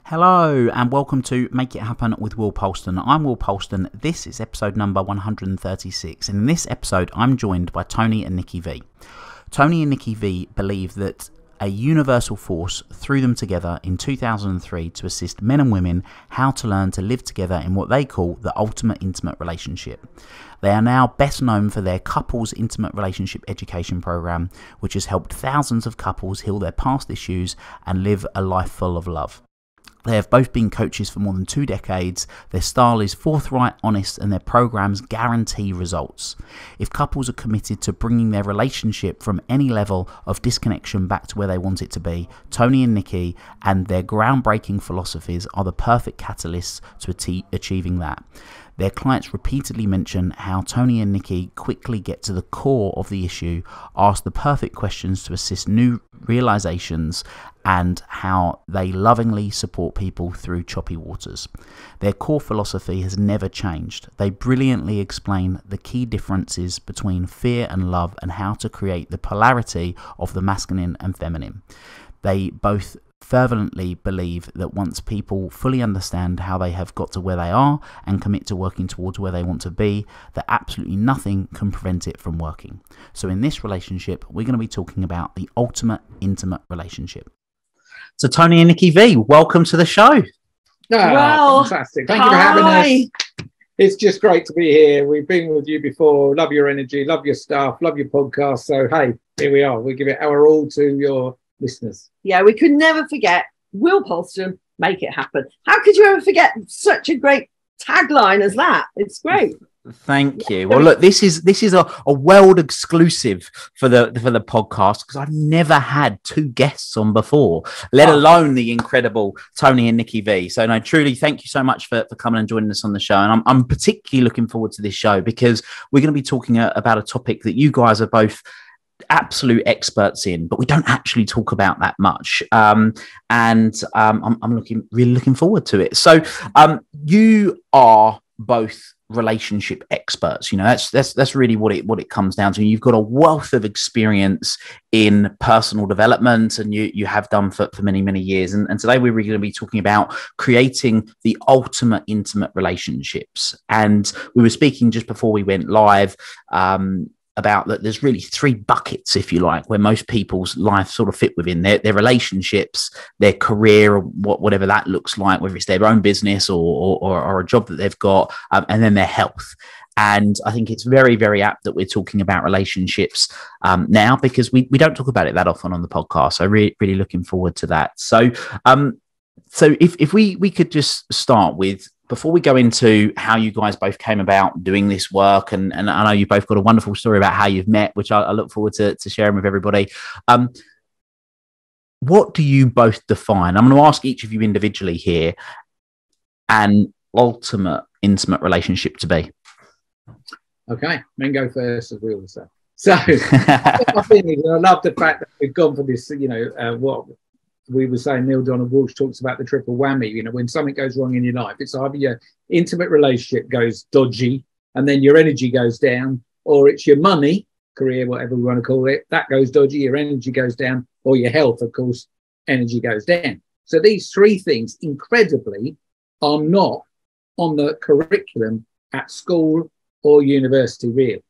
Hello and welcome to Make It Happen with Will Polston. I'm Will Polston. This is episode number 136, and in this episode I'm joined by Tony and Nicky V. Tony and Nicky V believe that a universal force threw them together in 2003 to assist men and women how to learn to live together in what they call the ultimate intimate relationship. They are now best known for their Couples Intimate Relationship Education program, which has helped thousands of couples heal their past issues and live a life full of love. They have both been coaches for more than 2 decades, their style is forthright, honest, and their programs guarantee results. If couples are committed to bringing their relationship from any level of disconnection back to where they want it to be, Tony and Nicky and their groundbreaking philosophies are the perfect catalysts to achieving that. Their clients repeatedly mention how Tony and Nicky quickly get to the core of the issue, ask the perfect questions to assist new realizations, and how they lovingly support people through choppy waters. Their core philosophy has never changed. They brilliantly explain the key differences between fear and love and how to create the polarity of the masculine and feminine. They both fervently believe that once people fully understand how they have got to where they are and commit to working towards where they want to be, that absolutely nothing can prevent it from working. So in this relationship, we're going to be talking about the ultimate intimate relationship. So Tony and Nicky V, welcome to the show. Well, fantastic. Thank you for having us. It's just great to be here. We've been with you before. Love your energy, love your stuff, love your podcast. So, hey, here we are. We give it our all to your listeners. Yeah, we could never forget Will Polston, make it happen. How could you ever forget such a great tagline as that? It's great. Thank you. Well, look, this is a world exclusive for the podcast because I've never had 2 guests on before, let alone the incredible Tony and Nicky V. So no, truly, thank you so much for coming and joining us on the show. And I'm particularly looking forward to this show because we're going to be talking about a topic that you guys are both absolute experts in, but we don't actually talk about that much. I'm really looking forward to it. So you are both relationship experts. You know, that's really what it comes down to. You've got a wealth of experience in personal development, and you have done for many years. And today we're really going to be talking about creating the ultimate intimate relationships. And we were speaking just before we went live about that there's really 3 buckets, if you like, where most people's life sort of fit within their relationships, their career, or whatever that looks like, whether it's their own business or a job that they've got, and then their health. And I think it's very, very apt that we're talking about relationships now because we don't talk about it that often on the podcast. So really looking forward to that. So if we could just start with, before we go into how you guys both came about doing this work, and I know you both got a wonderful story about how you've met, which I look forward to sharing with everybody. What do you both define? I'm going to ask each of you individually here, an ultimate intimate relationship to be. Okay, men go first, as we always say. So I love the fact that we've gone for this, what we were saying, Neil Donald Walsh talks about the triple whammy. You know, when something goes wrong in your life, it's either your intimate relationship goes dodgy and then your energy goes down, or it's your money, career, whatever we want to call it, that goes dodgy, your energy goes down, or your health, of course, energy goes down. So these 3 things, incredibly, are not on the curriculum at school or university, really.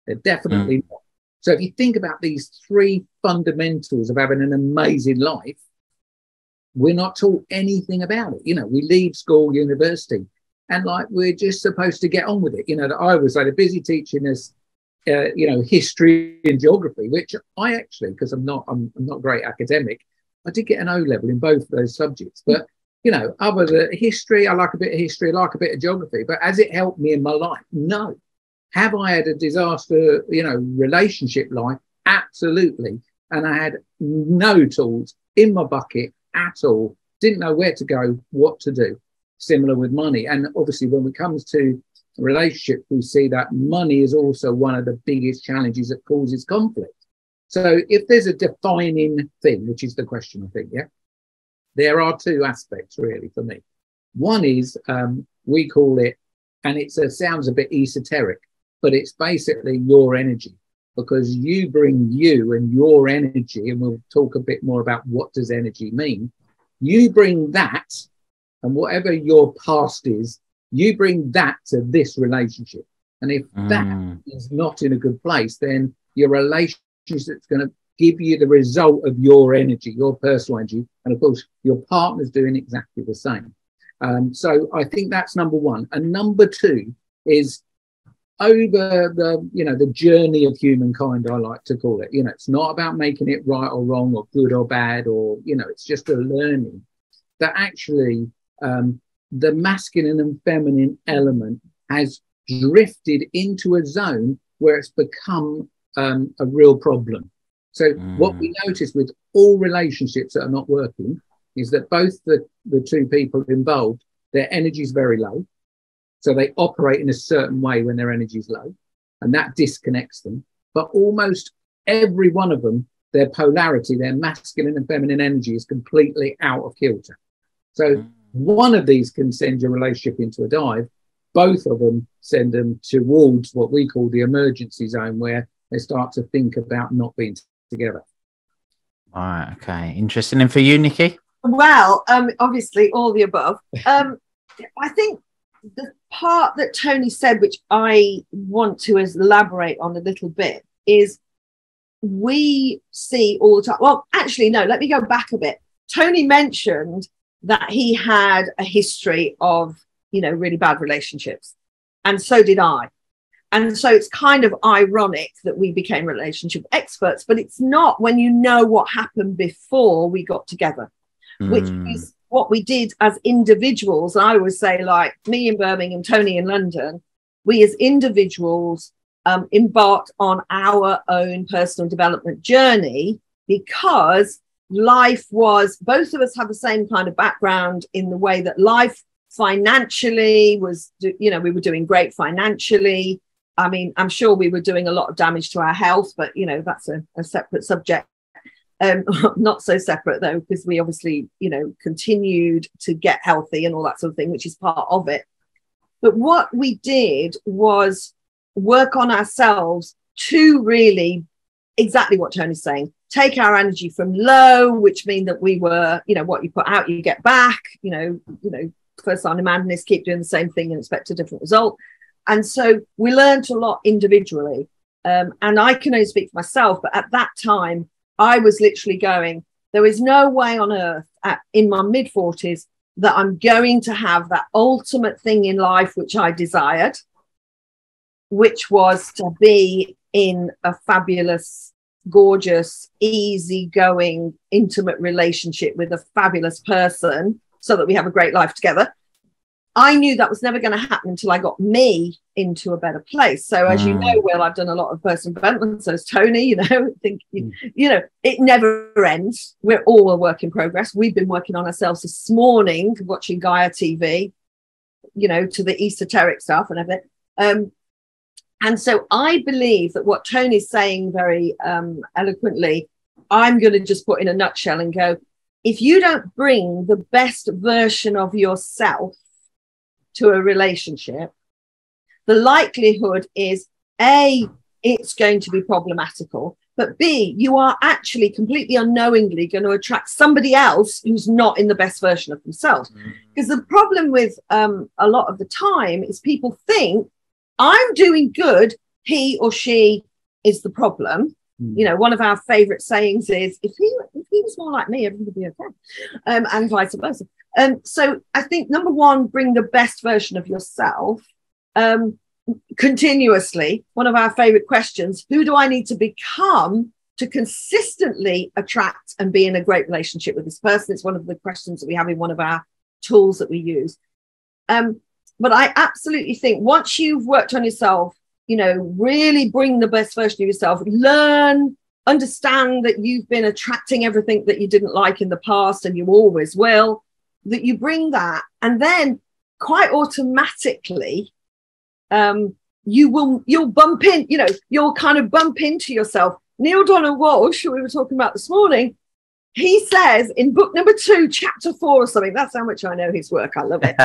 They're definitely not. So if you think about these 3 fundamentals of having an amazing life, we're not taught anything about it. You know, we leave school, university, and we're just supposed to get on with it. You know, I always say they're busy teaching us, history and geography, which I actually, because I'm not great academic, I did get an O level in both of those subjects. But, other than history, I like a bit of history, I like a bit of geography. But has it helped me in my life? No. Have I had a disaster, relationship life? Absolutely. And I had no tools in my bucket at all, didn't know where to go, what to do. Similar with money. And obviously when it comes to relationships, we see that money is also one of the biggest challenges that causes conflict. So if there's a defining thing, which is the question, I think, there are 2 aspects really for me. One is we call it, and it sounds a bit esoteric, but it's basically your energy. Because you bring you and your energy, and we'll talk a bit more about what does energy mean. You bring that and whatever your past is, you bring that to this relationship. And if that is not in a good place, then your relationship's going to give you the result of your energy, your personal energy. And of course, your partner's doing exactly the same. So I think that's number one. And number two is over the journey of humankind, I like to call it. It's not about making it right or wrong or good or bad, or, it's just a learning that actually the masculine and feminine element has drifted into a zone where it's become a real problem. So what we notice with all relationships that are not working is that both the two people involved, their energy is very low. So they operate in a certain way when their energy is low, and that disconnects them. But almost every one of them, their polarity, their masculine and feminine energy is completely out of kilter. So one of these can send your relationship into a dive. Both of them send them towards what we call the emergency zone, where they start to think about not being together. All right. Okay. Interesting. And for you, Nicki? Well, obviously all the above. I think the part that Tony said, which I want to elaborate on a little bit, is we see all the time. Well, actually, no, let me go back a bit. Tony mentioned that he had a history of, really bad relationships. And so did I. And so it's kind of ironic that we became relationship experts, but it's not when you know what happened before we got together, which is what we did as individuals. I always say, like me in Birmingham, Tony in London, we as individuals embarked on our own personal development journey, because life was, both of us have the same kind of background in the way that life financially was, we were doing great financially. I mean, I'm sure we were doing a lot of damage to our health, but, that's a separate subject. Not so separate, though, because we obviously, continued to get healthy and all that sort of thing, which is part of it. But what we did was work on ourselves to really, exactly what Tony's saying, take our energy from low, which mean that we were, what you put out, you get back, first sign of madness, keep doing the same thing and expect a different result. And so we learned a lot individually. And I can only speak for myself, but at that time, I was literally going, there is no way on earth in my mid-40s that I'm going to have that ultimate thing in life which I desired, which was to be in a fabulous, gorgeous, easygoing, intimate relationship with a fabulous person so that we have a great life together. I knew that was never going to happen until I got me into a better place. So as you know, Will, I've done a lot of personal development. So has Tony, it never ends. We're all a work in progress. We've been working on ourselves this morning, watching Gaia TV, to the esoteric stuff and everything. And so I believe that what Tony's saying very eloquently, I'm going to just put in a nutshell and go, if you don't bring the best version of yourself to a relationship, the likelihood is A, it's going to be problematical, but B, you are actually completely unknowingly going to attract somebody else who's not in the best version of themselves. Because the problem with a lot of the time is people think, I'm doing good, he or she is the problem. One of our favorite sayings is, if he was more like me, everything would be okay, and vice versa. So I think, number one, bring the best version of yourself continuously. One of our favorite questions, who do I need to become to consistently attract and be in a great relationship with this person? It's one of the questions that we have in one of our tools that we use. But I absolutely think once you've worked on yourself, really bring the best version of yourself, learn, understand that you've been attracting everything that you didn't like in the past and you always will, that you bring that, and then quite automatically you'll bump in, you'll kind of bump into yourself. Neil Donald Walsh, who we were talking about this morning, he says in book number 2, chapter 4 or something, that's how much I know his work, I love it.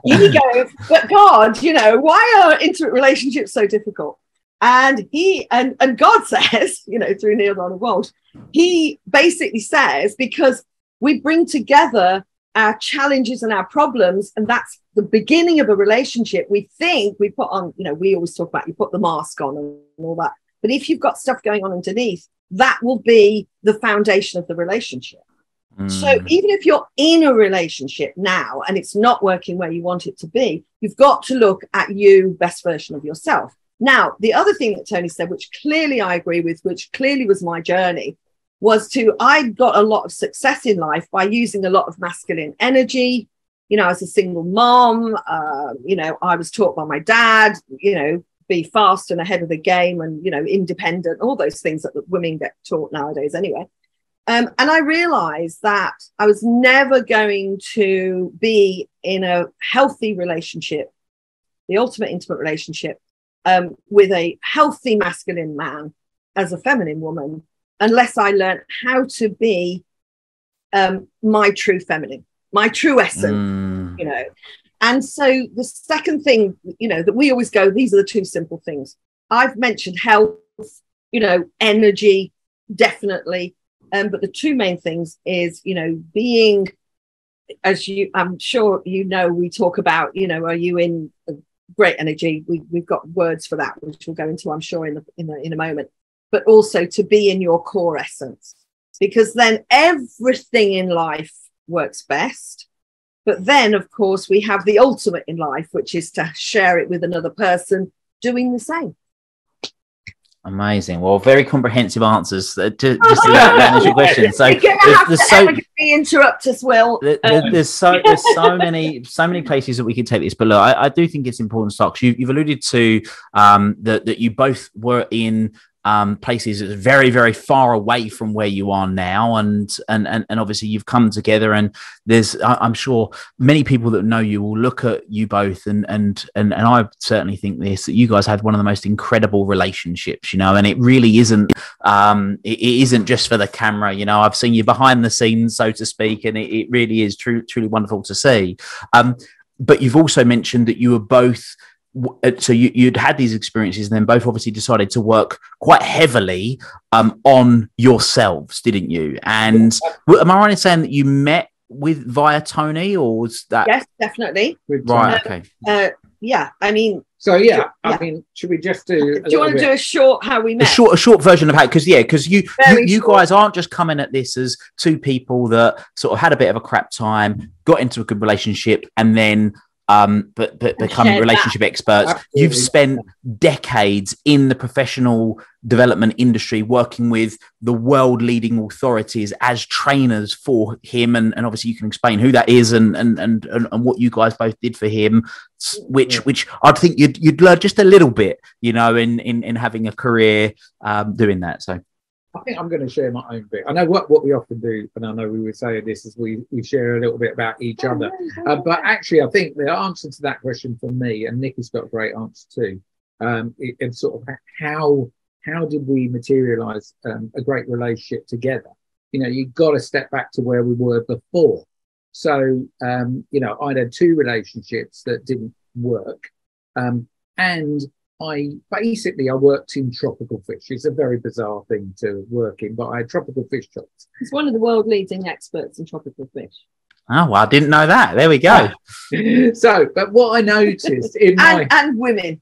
He goes, but God, why are intimate relationships so difficult? And and God says, through Neil Donald Walsh, he basically says, because we bring together our challenges and our problems, and that's the beginning of a relationship. We think we put on, you know, we always talk about you put the mask on and all that, but if you've got stuff going on underneath, that will be the foundation of the relationship. So even if you're in a relationship now and it's not working where you want it to be, you've got to look at you, best version of yourself. Now, the other thing that Tony said, which clearly I agree with, which clearly was my journey, was I got a lot of success in life by using a lot of masculine energy. You know, as a single mom, you know, I was taught by my dad, you know, be fast and ahead of the game and, you know, independent, all those things that women get taught nowadays anyway. And I realized that I was never going to be in a healthy relationship, the ultimate intimate relationship, with a healthy masculine man as a feminine woman, unless I learned how to be my true feminine, my true essence, you know. And so the second thing, you know, that we always go, these are the two simple things. I've mentioned health, you know, energy, definitely. But the two main things is, you know, being, as I'm sure you know, we talk about, you know, are you in great energy? We've got words for that, which we'll go into, I'm sure, in a moment. But also to be in your core essence, because then everything in life works best. But then, of course, we have the ultimate in life, which is to share it with another person doing the same. Amazing. Well, very comprehensive answers to that initial question. So interrupt us, Will. There's so many places that we could take this, but look, I do think it's important to start, because you've alluded to that you both were in places that's very, very far away from where you are now, and obviously you've come together, and there's, I'm sure many people that know you will look at you both and I certainly think this, that you guys had one of the most incredible relationships, you know, and it really isn't it isn't just for the camera, you know. I've seen you behind the scenes, so to speak, and it really is truly wonderful to see. But you've also mentioned that you were both, so you'd had these experiences, and then both obviously decided to work quite heavily on yourselves, didn't you? And am I right in saying that you met via Tony, or was that? Yes, definitely. Right. Okay. Yeah. I mean. So yeah. I mean, should we just do? Do you want to do a short how we met? A short version of how? Because you guys aren't just coming at this as two people that sort of had a bit of a crap time, got into a good relationship, and then but become relationship experts. Absolutely. You've spent decades in the professional development industry working with the world leading authorities as trainers for him, and obviously you can explain who that is and what you guys both did for him, which I think you'd learn just a little bit, you know, in having a career doing that. So I think I'm going to share my own bit. I know what we often do, and I know we would say this, is we share a little bit about each other. But actually, I think the answer to that question for me, and Nicky's got a great answer too, it's sort of how did we materialise a great relationship together? You know, you've got to step back to where we were before. So, you know, I'd had two relationships that didn't work, and I worked in tropical fish. It's a very bizarre thing to work in, but I had tropical fish shops. He's one of the world leading experts in tropical fish. Oh, well, I didn't know that. There we go. So, but what I noticed and women.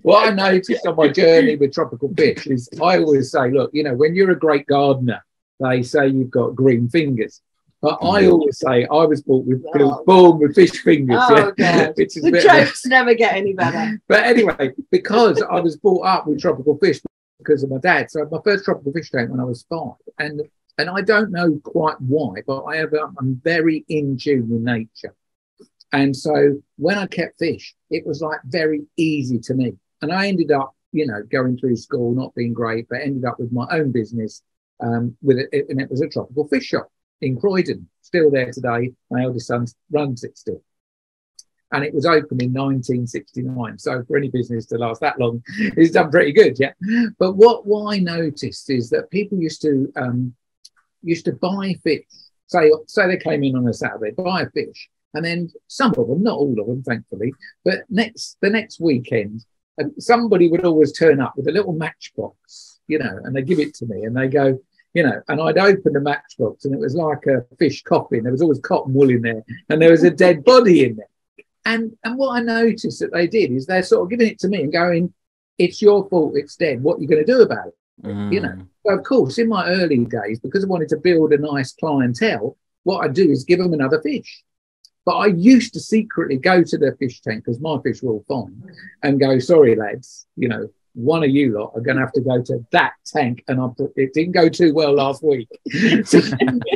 What I noticed on my journey with tropical fish is I always say, look, you know, when you're a great gardener, they say you've got green fingers. But I always say I was born with fish fingers. Oh, yeah. The jokes never get any better. But anyway, because I was brought up with tropical fish because of my dad. So my first tropical fish tank when I was 5. And I don't know quite why, but I'm very in tune with nature. And so when I kept fish, it was like very easy to me. And I ended up, you know, going through school, not being great, but ended up with my own business and it was a tropical fish shop in Croydon, still there today. My eldest son runs it still. And it was opened in 1969. So for any business to last that long, it's done pretty good, yeah. But what I noticed is that people used to buy fish. Say they came in on a Saturday, buy a fish, and then some of them, not all of them, thankfully, but the next weekend, somebody would always turn up with a little matchbox, you know, and they give it to me and they go, you know, and I'd opened a matchbox and it was like a fish coffin. There was always cotton wool in there and there was a dead body in there. And what I noticed that they did is they're sort of giving it to me and going, it's your fault, it's dead. What are you going to do about it? You know, so of course, in my early days, because I wanted to build a nice clientele, what I do is give them another fish. But I used to secretly go to their fish tank because my fish were all fine and go, sorry, lads, you know, one of you lot are going to have to go to that tank. And it didn't go too well last week.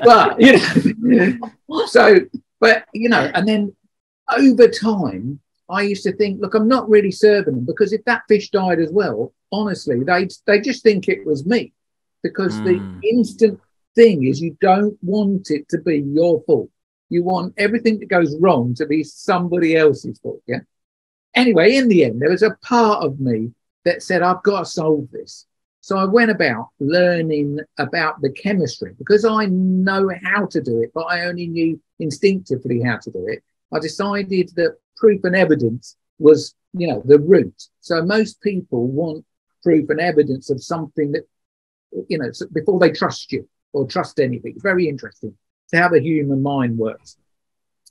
But, you know, so, but, you know, and then over time, I used to think, look, I'm not really serving them because if that fish died as well, honestly, they just think it was me, because the instant thing is you don't want it to be your fault. You want everything that goes wrong to be somebody else's fault. Yeah. Anyway, in the end, there was a part of me that said, I've got to solve this. So I went about learning about the chemistry because I know how to do it, but I only knew instinctively how to do it. I decided that proof and evidence was, you know, the route. So most people want proof and evidence of something that, you know, before they trust you or trust anything. It's very interesting to how the human mind works.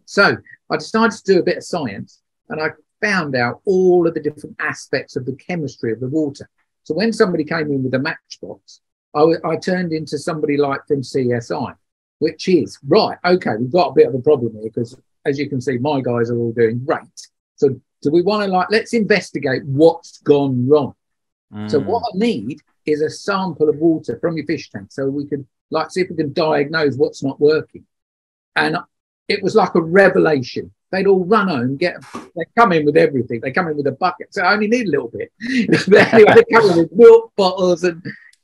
So I decided to do a bit of science and I found out all of the different aspects of the chemistry of the water. So when somebody came in with a matchbox, I turned into somebody like from CSI, which is, right, okay, we've got a bit of a problem here because, as you can see, my guys are all doing great. So do we want to, let's investigate what's gone wrong. So what I need is a sample of water from your fish tank so we could, see if we can diagnose what's not working. And it was like a revelation. They'd all run home, they come in with everything. They come in with a bucket. So I only need a little bit. But anyway, they come in with milk bottles and,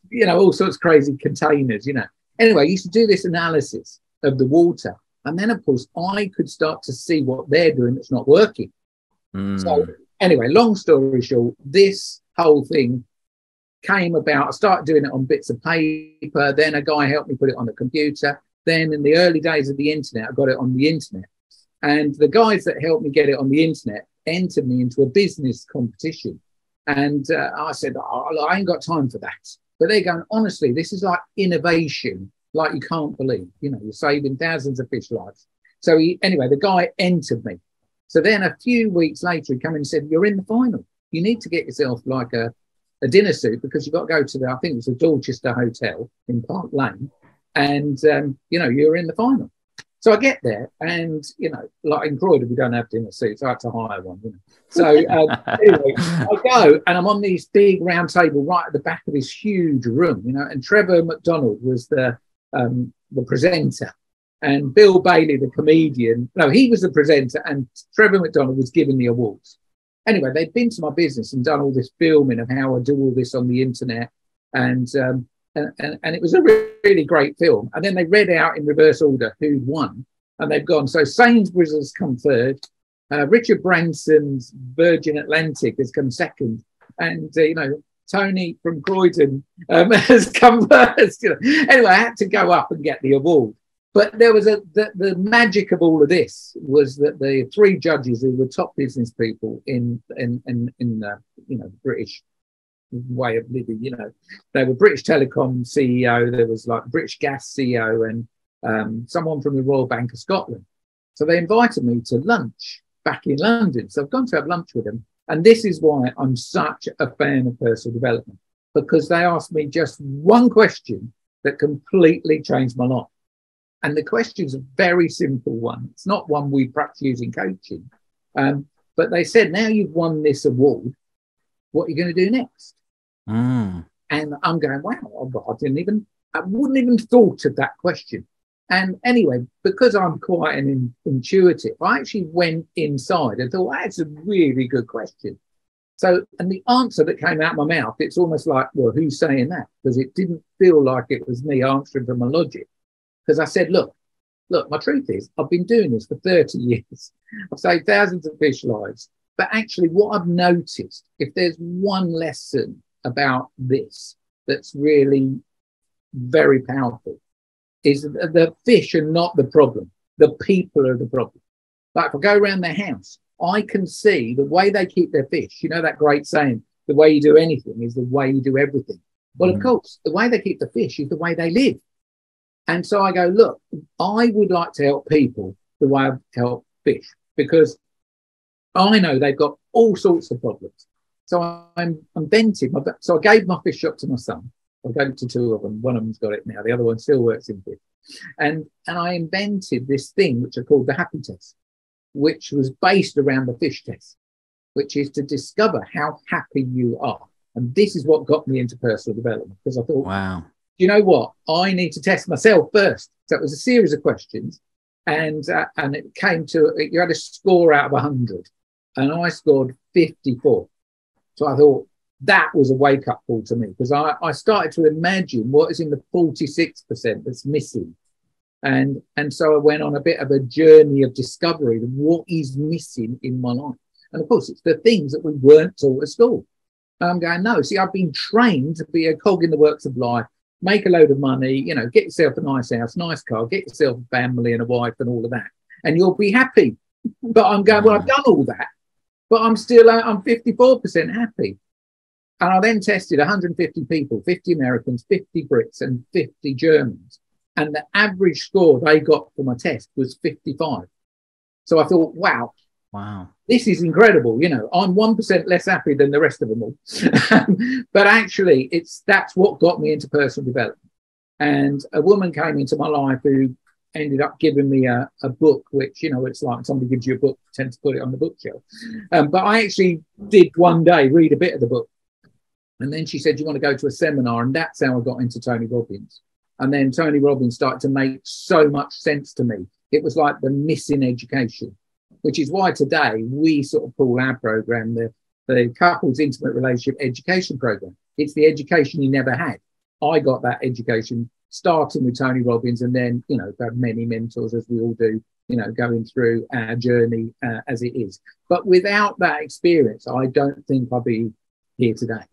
you know, all sorts of crazy containers, you know. Anyway, I used to do this analysis of the water. And then, of course, I could start to see what they're doing that's not working. So anyway, long story short, this whole thing came about. I started doing it on bits of paper. Then a guy helped me put it on the computer. Then in the early days of the internet, I got it on the internet. And the guys that helped me get it on the internet entered me into a business competition. And I said, I ain't got time for that. But they're going, honestly, this is like innovation, like you can't believe. You know, you're saving thousands of fish lives. So anyway, the guy entered me. So then a few weeks later, he came in and said, you're in the final. You need to get yourself like a dinner suit because you've got to go to I think it was the Dorchester Hotel in Park Lane. And, you know, you're in the final. So I get there and, you know, like in Croydon, we don't have dinner suits. I had to hire one, you know. So anyway, I go and I'm on this big round table right at the back of this huge room, you know, and Trevor McDonald was the presenter. And Bill Bailey, the comedian, no, he was the presenter and Trevor McDonald was giving the awards. Anyway, they'd been to my business and done all this filming of how I do all this on the internet. And it was a really great film. And then they read out in reverse order who'd won. And they've gone, so Sainsbury's has come third. Richard Branson's Virgin Atlantic has come second. And, you know, Tony from Croydon has come first. You know. Anyway, I had to go up and get the award. But there was the magic of all of this was that the three judges who were top business people in you know, British way of living, you know, they were British Telecom CEO, there was like British Gas CEO and someone from the Royal Bank of Scotland. So they invited me to lunch back in London. So I've gone to have lunch with them. And this is why I'm such a fan of personal development, because they asked me just one question that completely changed my life. And the question's a very simple one. It's not one we perhaps use in coaching. But they said, now you've won this award, what are you going to do next? And I'm going, wow, I wouldn't even thought of that question. And anyway, because I'm quite an intuitive, I actually went inside and thought, that's a really good question. So, and the answer that came out of my mouth, it's almost like, well, who's saying that? Because it didn't feel like it was me answering from my logic. Because I said, look, my truth is, I've been doing this for 30 years. I've saved thousands of fish lives. But actually, what I've noticed, if there's one lesson about this that's really very powerful, is that the fish are not the problem. The people are the problem. Like if I go around their house, I can see the way they keep their fish. You know that great saying, the way you do anything is the way you do everything. Well, of course, the way they keep the fish is the way they live. And so I go, look, I would like to help people the way I help fish, because I know they've got all sorts of problems. So I invented, so I gave my fish shop to my son. I gave it to two of them. One of them's got it now. The other one still works in fish. And I invented this thing, which I called the happy test, which was based around the fish test, which is to discover how happy you are. And this is what got me into personal development, because I thought, wow, you know what? I need to test myself first. So it was a series of questions, and it came to, you had a score out of 100, and I scored 54. So I thought that was a wake-up call to me, because I started to imagine what is in the 46% that's missing. And so I went on a bit of a journey of discovery of what is missing in my life. And of course, it's the things that we weren't taught at school. And I'm going, no, see, I've been trained to be a cog in the works of life, make a load of money, you know, get yourself a nice house, nice car, get yourself a family and a wife and all of that, and you'll be happy. But I'm going, well, I've done all that, but I'm 54% happy. And I then tested 150 people, 50 Americans, 50 Brits and 50 Germans. And the average score they got for my test was 55. So I thought, wow, this is incredible. You know, I'm 1% less happy than the rest of them all. But actually, that's what got me into personal development. And a woman came into my life who ended up giving me a book, which, you know, it's like somebody gives you a book, tend to put it on the bookshelf. But I actually did one day read a bit of the book. And then she said, you want to go to a seminar? And that's how I got into Tony Robbins. And then Tony Robbins started to make so much sense to me. It was like the missing education, which is why today we sort of call our program the Couples Intimate Relationship Education Program. It's the education you never had. I got that education starting with Tony Robbins, and then, you know, had many mentors, as we all do, you know, going through our journey as it is. But without that experience, I don't think I'd be here today.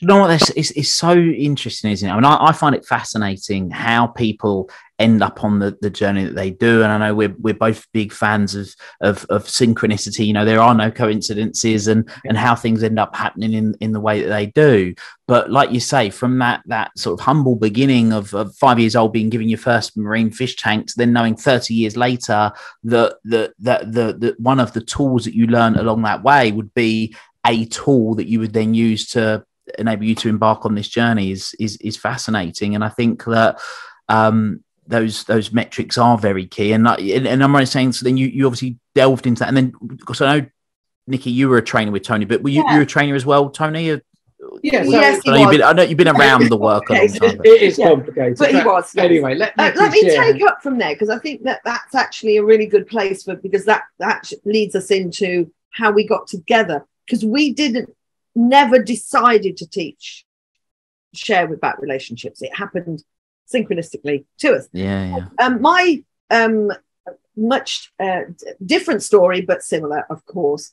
You know what? It's so interesting, isn't it? I mean, I find it fascinating how people end up on the journey that they do. And I know we're both big fans of synchronicity. You know, there are no coincidences, and how things end up happening in the way that they do. But like you say, from that sort of humble beginning of 5 years old, being given your first marine fish tanks, then knowing 30 years later that one of the tools that you learn along that way would be a tool that you would then use to enable you to embark on this journey is fascinating. And I think that those metrics are very key. And I'm really saying, so then you obviously delved into that. And then, because I know, Nicky, you were a trainer with Tony, but were you a trainer as well, Tony? Yes, I know you've been around the work a long time. It is complicated. But he was. Yes. Anyway, let me take up from there, because I think that's actually a really good place because that leads us into how we got together, because we never decided to share about relationships. It happened synchronistically to us. My much different story, but similar, of course,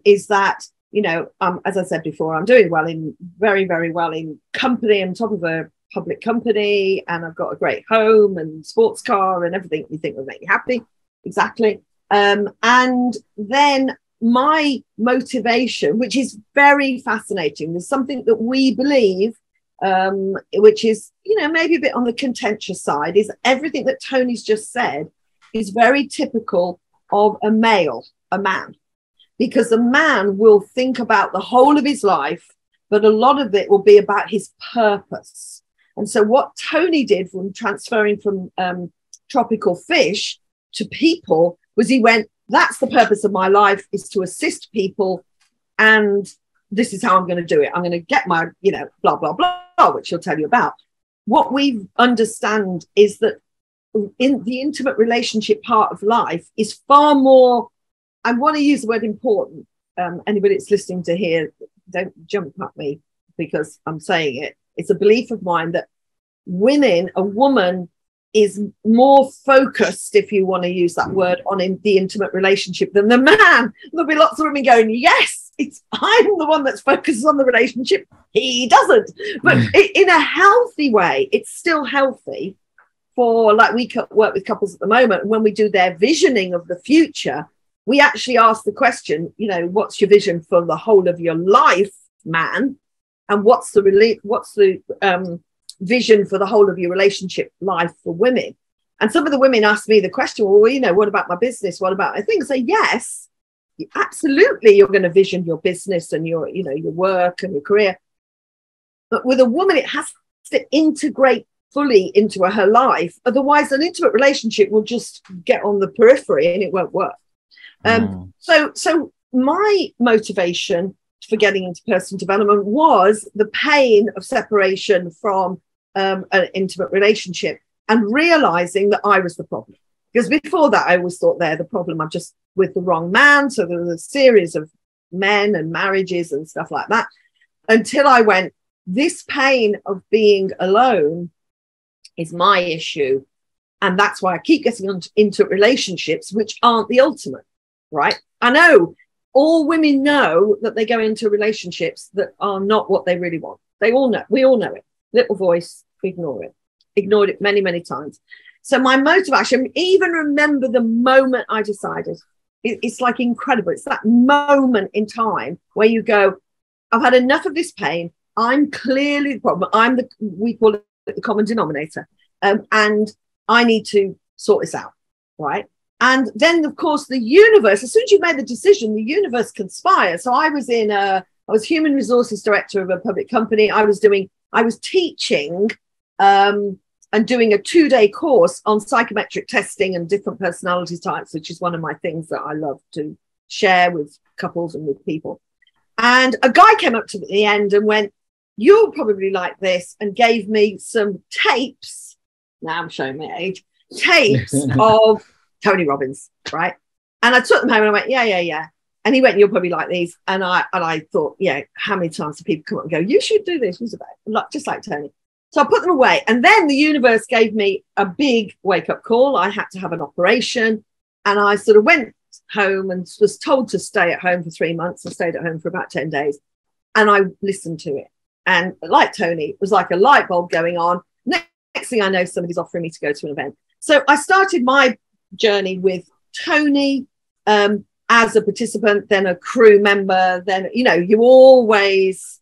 is that, you know, as I said before, I'm doing very, very well in company, on top of a public company, and I've got a great home and sports car and everything you think will make you happy. Exactly. And then my motivation, which is very fascinating, is something that we believe, which is, you know, maybe a bit on the contentious side, is everything that Tony's just said is very typical of a man, because a man will think about the whole of his life, but a lot of it will be about his purpose. And so what Tony did from transferring from tropical fish to people was he went, that's the purpose of my life, is to assist people. And this is how I'm going to do it. I'm going to get my, you know, blah, blah, blah, which he'll tell you about. What we understand is that in the intimate relationship part of life is far more, I want to use the word important. Anybody that's listening to here, don't jump at me because I'm saying it. It's a belief of mine that a woman is more focused, if you want to use that word, on the intimate relationship than the man. There'll be lots of women going, yes, I'm the one that's focused on the relationship. He doesn't. But in a healthy way, it's still healthy for, like, we work with couples at the moment. And when we do their visioning of the future, we actually ask the question, you know, what's your vision for the whole of your life, man? and what's the vision for the whole of your relationship life for women. And some of the women asked me the question, well, you know, what about my business? What about, I think, say, yes, absolutely, you're going to vision your business and your, you know, your work and your career. But with a woman, it has to integrate fully into her life. Otherwise, an intimate relationship will just get on the periphery and it won't work. So my motivation for getting into personal development was the pain of separation from an intimate relationship and realizing that I was the problem. Because before that, I always thought they're the problem. I'm just with the wrong man. So there was a series of men and marriages and stuff like that, until I went, this pain of being alone is my issue. And that's why I keep getting into relationships which aren't the ultimate, right? I know all women know that they go into relationships that are not what they really want. They all know. We all know it. Little voice, ignore it. Ignored it many, many times. So my motivation, even remember the moment I decided, it's like incredible. It's that moment in time where you go, I've had enough of this pain. I'm clearly the problem. We call it the common denominator. And I need to sort this out, right? And then, of course, the universe, as soon as you made the decision, the universe conspires. So I was human resources director of a public company. I was teaching and doing a 2-day course on psychometric testing and different personality types, which is one of my things that I love to share with couples and with people. And a guy came up to me at the end and went, you'll probably like this, and gave me some tapes. Now I'm showing my age. Tapes of Tony Robbins, right? And I took them home and I went, yeah. And he went, you'll probably like these. And I thought, yeah, how many times do people come up and go, you should do this? What's about? Just like Tony. So I put them away. And then the universe gave me a big wake-up call. I had to have an operation. And I sort of went home and was told to stay at home for 3 months. I stayed at home for about 10 days. And I listened to it. And like Tony, it was like a light bulb going on. Next thing I know, somebody's offering me to go to an event. So I started my journey with Tony as a participant, then a crew member, then, you know, you always,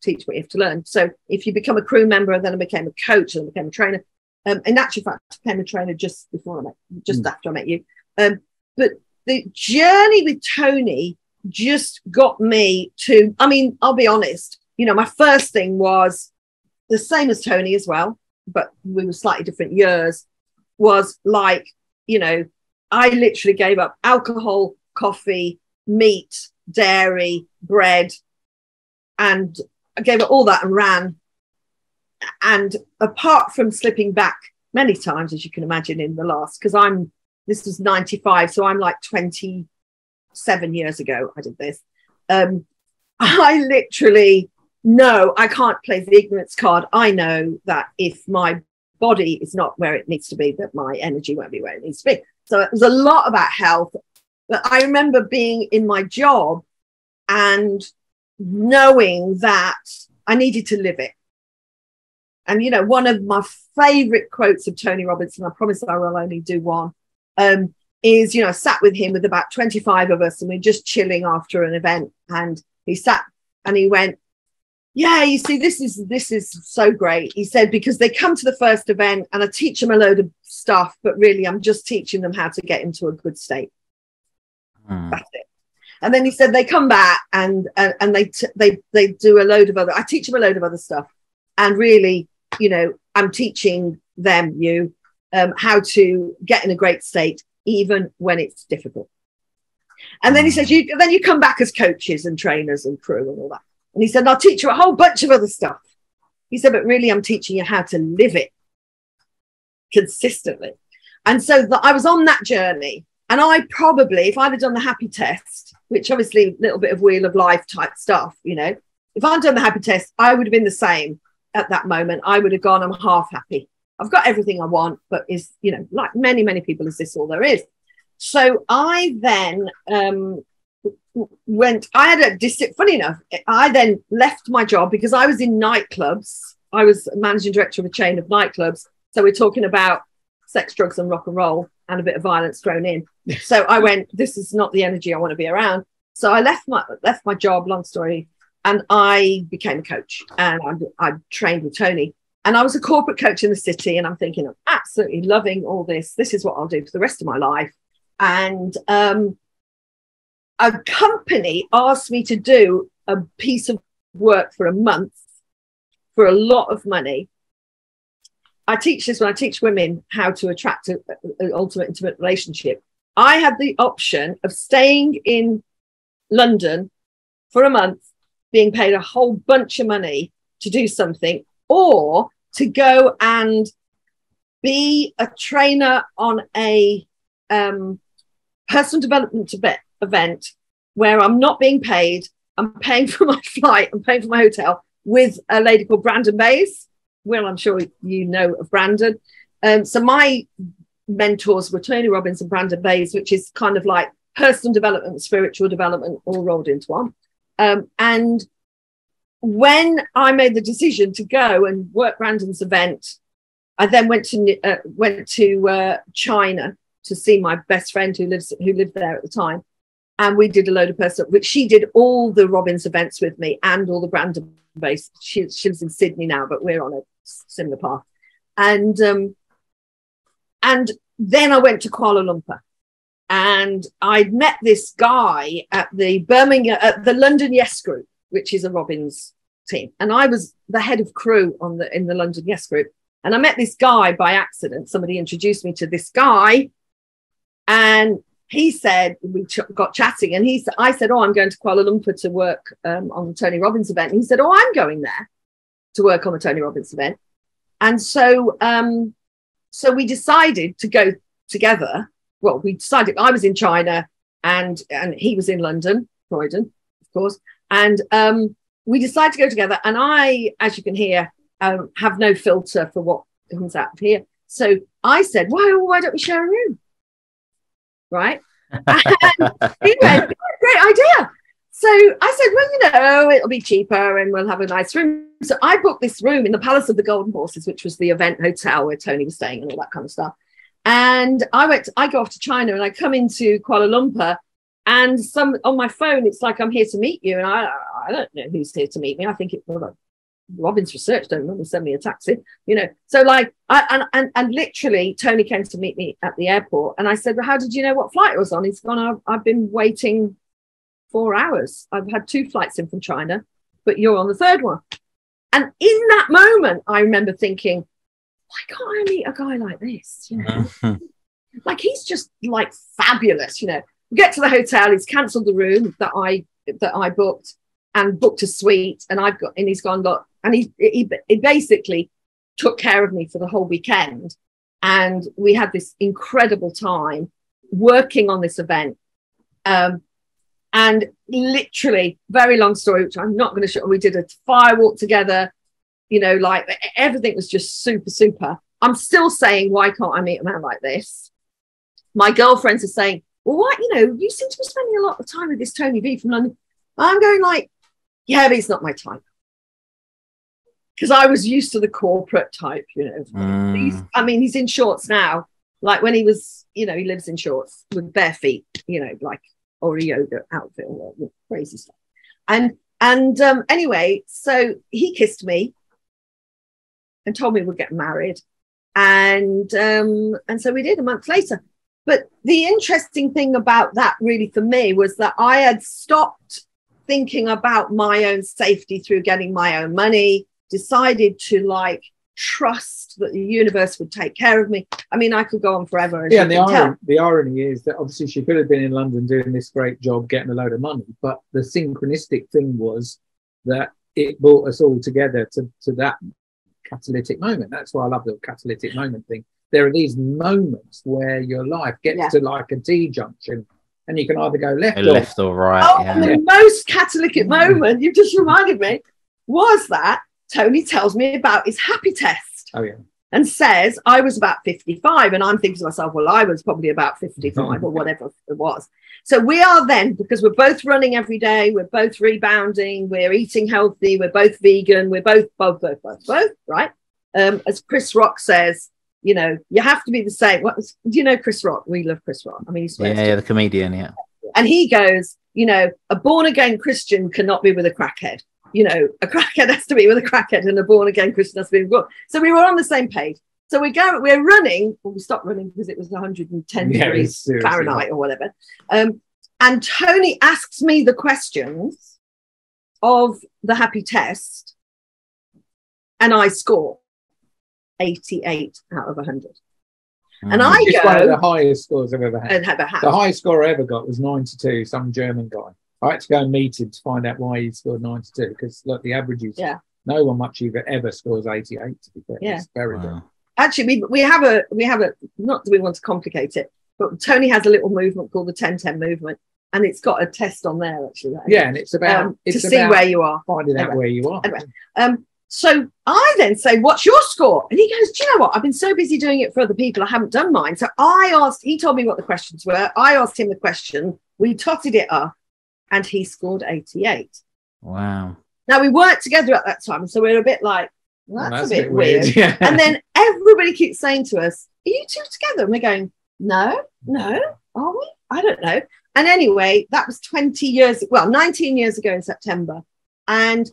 teach what you have to learn. So if you become a crew member, then I became a coach and became a trainer. In actual fact, I became a trainer just after I met you. But the journey with Tony just got me to, I mean, I'll be honest, you know, my first thing was the same as Tony as well, but we were slightly different years, was like, you know, I literally gave up alcohol, coffee, meat, dairy, bread, and I gave up all that and ran. And apart from slipping back many times, as you can imagine, in the last, because this was 95, so I'm like 27 years ago I did this. I literally know I can't play the ignorance card. I know that if my body is not where it needs to be, that my energy won't be where it needs to be. So it was a lot about health. But I remember being in my job and knowing that I needed to live it. And, you know, one of my favorite quotes of Tony Robbins, and I promise I will only do one, is, you know, I sat with him with about 25 of us and we're just chilling after an event. And he sat and he went, yeah, you see, this is so great. He said, because they come to the first event and I teach them a load of stuff, but really I'm just teaching them how to get into a good state. That's it. And then he said, they come back and they do a load of I teach them a load of other stuff. And really, you know, I'm teaching them how to get in a great state, even when it's difficult. And then he says, then you come back as coaches and trainers and crew and all that. And he said, I'll teach you a whole bunch of other stuff. He said, but really, I'm teaching you how to live it consistently. And so I was on that journey. And I probably, if I'd have done the happy test, which obviously a little bit of wheel of life type stuff, you know, if I'd done the happy test, I would have been the same at that moment. I would have gone, I'm half happy. I've got everything I want, but is, you know, like many, many people, is this all there is? So I then funny enough, I then left my job because I was in nightclubs. I was managing director of a chain of nightclubs. So we're talking about sex, drugs and rock and roll and a bit of violence thrown in. So I went, this is not the energy I want to be around. So I left my job, long story, and I became a coach, and I trained with Tony. And I was a corporate coach in the city, and I'm thinking, I'm absolutely loving all this. This is what I'll do for the rest of my life. And a company asked me to do a piece of work for a month for a lot of money. I teach this when I teach women how to attract an ultimate intimate relationship. I had the option of staying in London for a month, being paid a whole bunch of money to do something, or to go and be a trainer on a personal development event where I'm not being paid. I'm paying for my flight, I'm paying for my hotel, with a lady called Brandon Bays. Well, I'm sure you know of Brandon. So my mentors were Tony Robbins and Brandon Bays, which is kind of like personal development, spiritual development, all rolled into one. And when I made the decision to go and work Brandon's event, I then went to China to see my best friend who lived there at the time, and we did a load of personal. Which she did all the Robbins events with me and all the Brandon Base. She lives in Sydney now, but we're on a similar path. And then I went to Kuala Lumpur, and I'd met this guy at the London Yes Group, which is a Robbins team, and I was the head of crew in the London Yes Group. And I met this guy by accident. Somebody introduced me to this guy, and he said, we got chatting, and I said, oh, I'm going to Kuala Lumpur to work on the Tony Robbins event. And he said, oh, I'm going there to work on the Tony Robbins event. And so we decided to go together. Well, we decided I was in China and he was in London, Croydon, of course. And we decided to go together. And I, as you can hear, have no filter for what comes out of here. So I said, why don't we share a room? Right. And he went, great idea. So I said, well, it'll be cheaper and we'll have a nice room. So I booked this room in the Palace of the Golden Horses, which was the event hotel where Tony was staying and all that kind of stuff. And I go off to China, and I come into Kuala Lumpur, and on my phone, it's like, I'm here to meet you. And I don't know who's here to meet me. I think it's Robbins Research, don't remember, send me a taxi, So like, and literally Tony came to meet me at the airport, and I said, well, how did you know what flight I was on? He's gone, I've been waiting 4 hours. I've had 2 flights in from China, but you're on the 3rd one. And in that moment, I remember thinking, why can't I meet a guy like this? Like, he's just like fabulous. We get to the hotel, he's cancelled the room that I booked, and booked a suite, and he's gone, look, and he basically took care of me for the whole weekend, and we had this incredible time working on this event. And literally, very long story, which I'm not going to show. We did a fire walk together, like everything was just super, super. I'm still saying, why can't I meet a man like this? My girlfriends are saying, well, what, you seem to be spending a lot of time with this Tony V from London. I'm going like, yeah, but he's not my type. Because I was used to the corporate type, He's in shorts now. Like when he was, he lives in shorts with bare feet, like, or a yoga outfit or crazy stuff. And anyway, so he kissed me and told me we'd get married. And so we did a month later. But the interesting thing about that really for me was that I had stopped thinking about my own safety through getting my own money, decided to like trust that the universe would take care of me. I mean, I could go on forever. Yeah, and the irony is that obviously she could have been in London doing this great job, getting a load of money, but the synchronistic thing was that it brought us all together to that catalytic moment. That's why I love the catalytic moment thing. There are these moments where your life gets to like a T-junction, and you can either go left or right. Oh, and the most catalytic moment, you just reminded me, was that Tony tells me about his happy test. Oh, yeah. And says I was about 55. And I'm thinking to myself, well, I was probably about 55 or whatever it was. So we are then, because we're both running every day, we're both rebounding, we're eating healthy, we're both vegan, we're both, right? As Chris Rock says, you have to be the same. Do you know Chris Rock? We love Chris Rock. I mean, he's the comedian, yeah. And he goes, a born-again Christian cannot be with a crackhead. you know, a crackhead has to be with a crackhead and a born again Christian has to be born. So we were on the same page. So we're running. Well, we stopped running because it was 110 degrees Fahrenheit or whatever. And Tony asks me the questions of the happy test, and I score 88 out of 100. And I it's go, one of the highest scores I've ever had. The highest score I ever got was 92, some German guy. I had to go and meet him to find out why he scored 92, because look, the averages, no one much ever scores 88, to be fair. Yeah. It's very good. Actually, we have a, not that we want to complicate it, but Tony has a little movement called the 10-10 movement, and it's got a test on there, actually. Yeah, and it's about to see where you are. Finding out where you are. Anyway, so I then say, what's your score? And he goes, do you know what? I've been so busy doing it for other people, I haven't done mine. So he told me what the questions were. I asked him the question. We totted it up, and he scored 88. Wow. Now, we weren't together at that time, so we're a bit like, well, that's a bit weird. Yeah. And then everybody keeps saying to us, are you two together? And we're going, no, are we? I don't know. And anyway, that was 19 years ago in September. And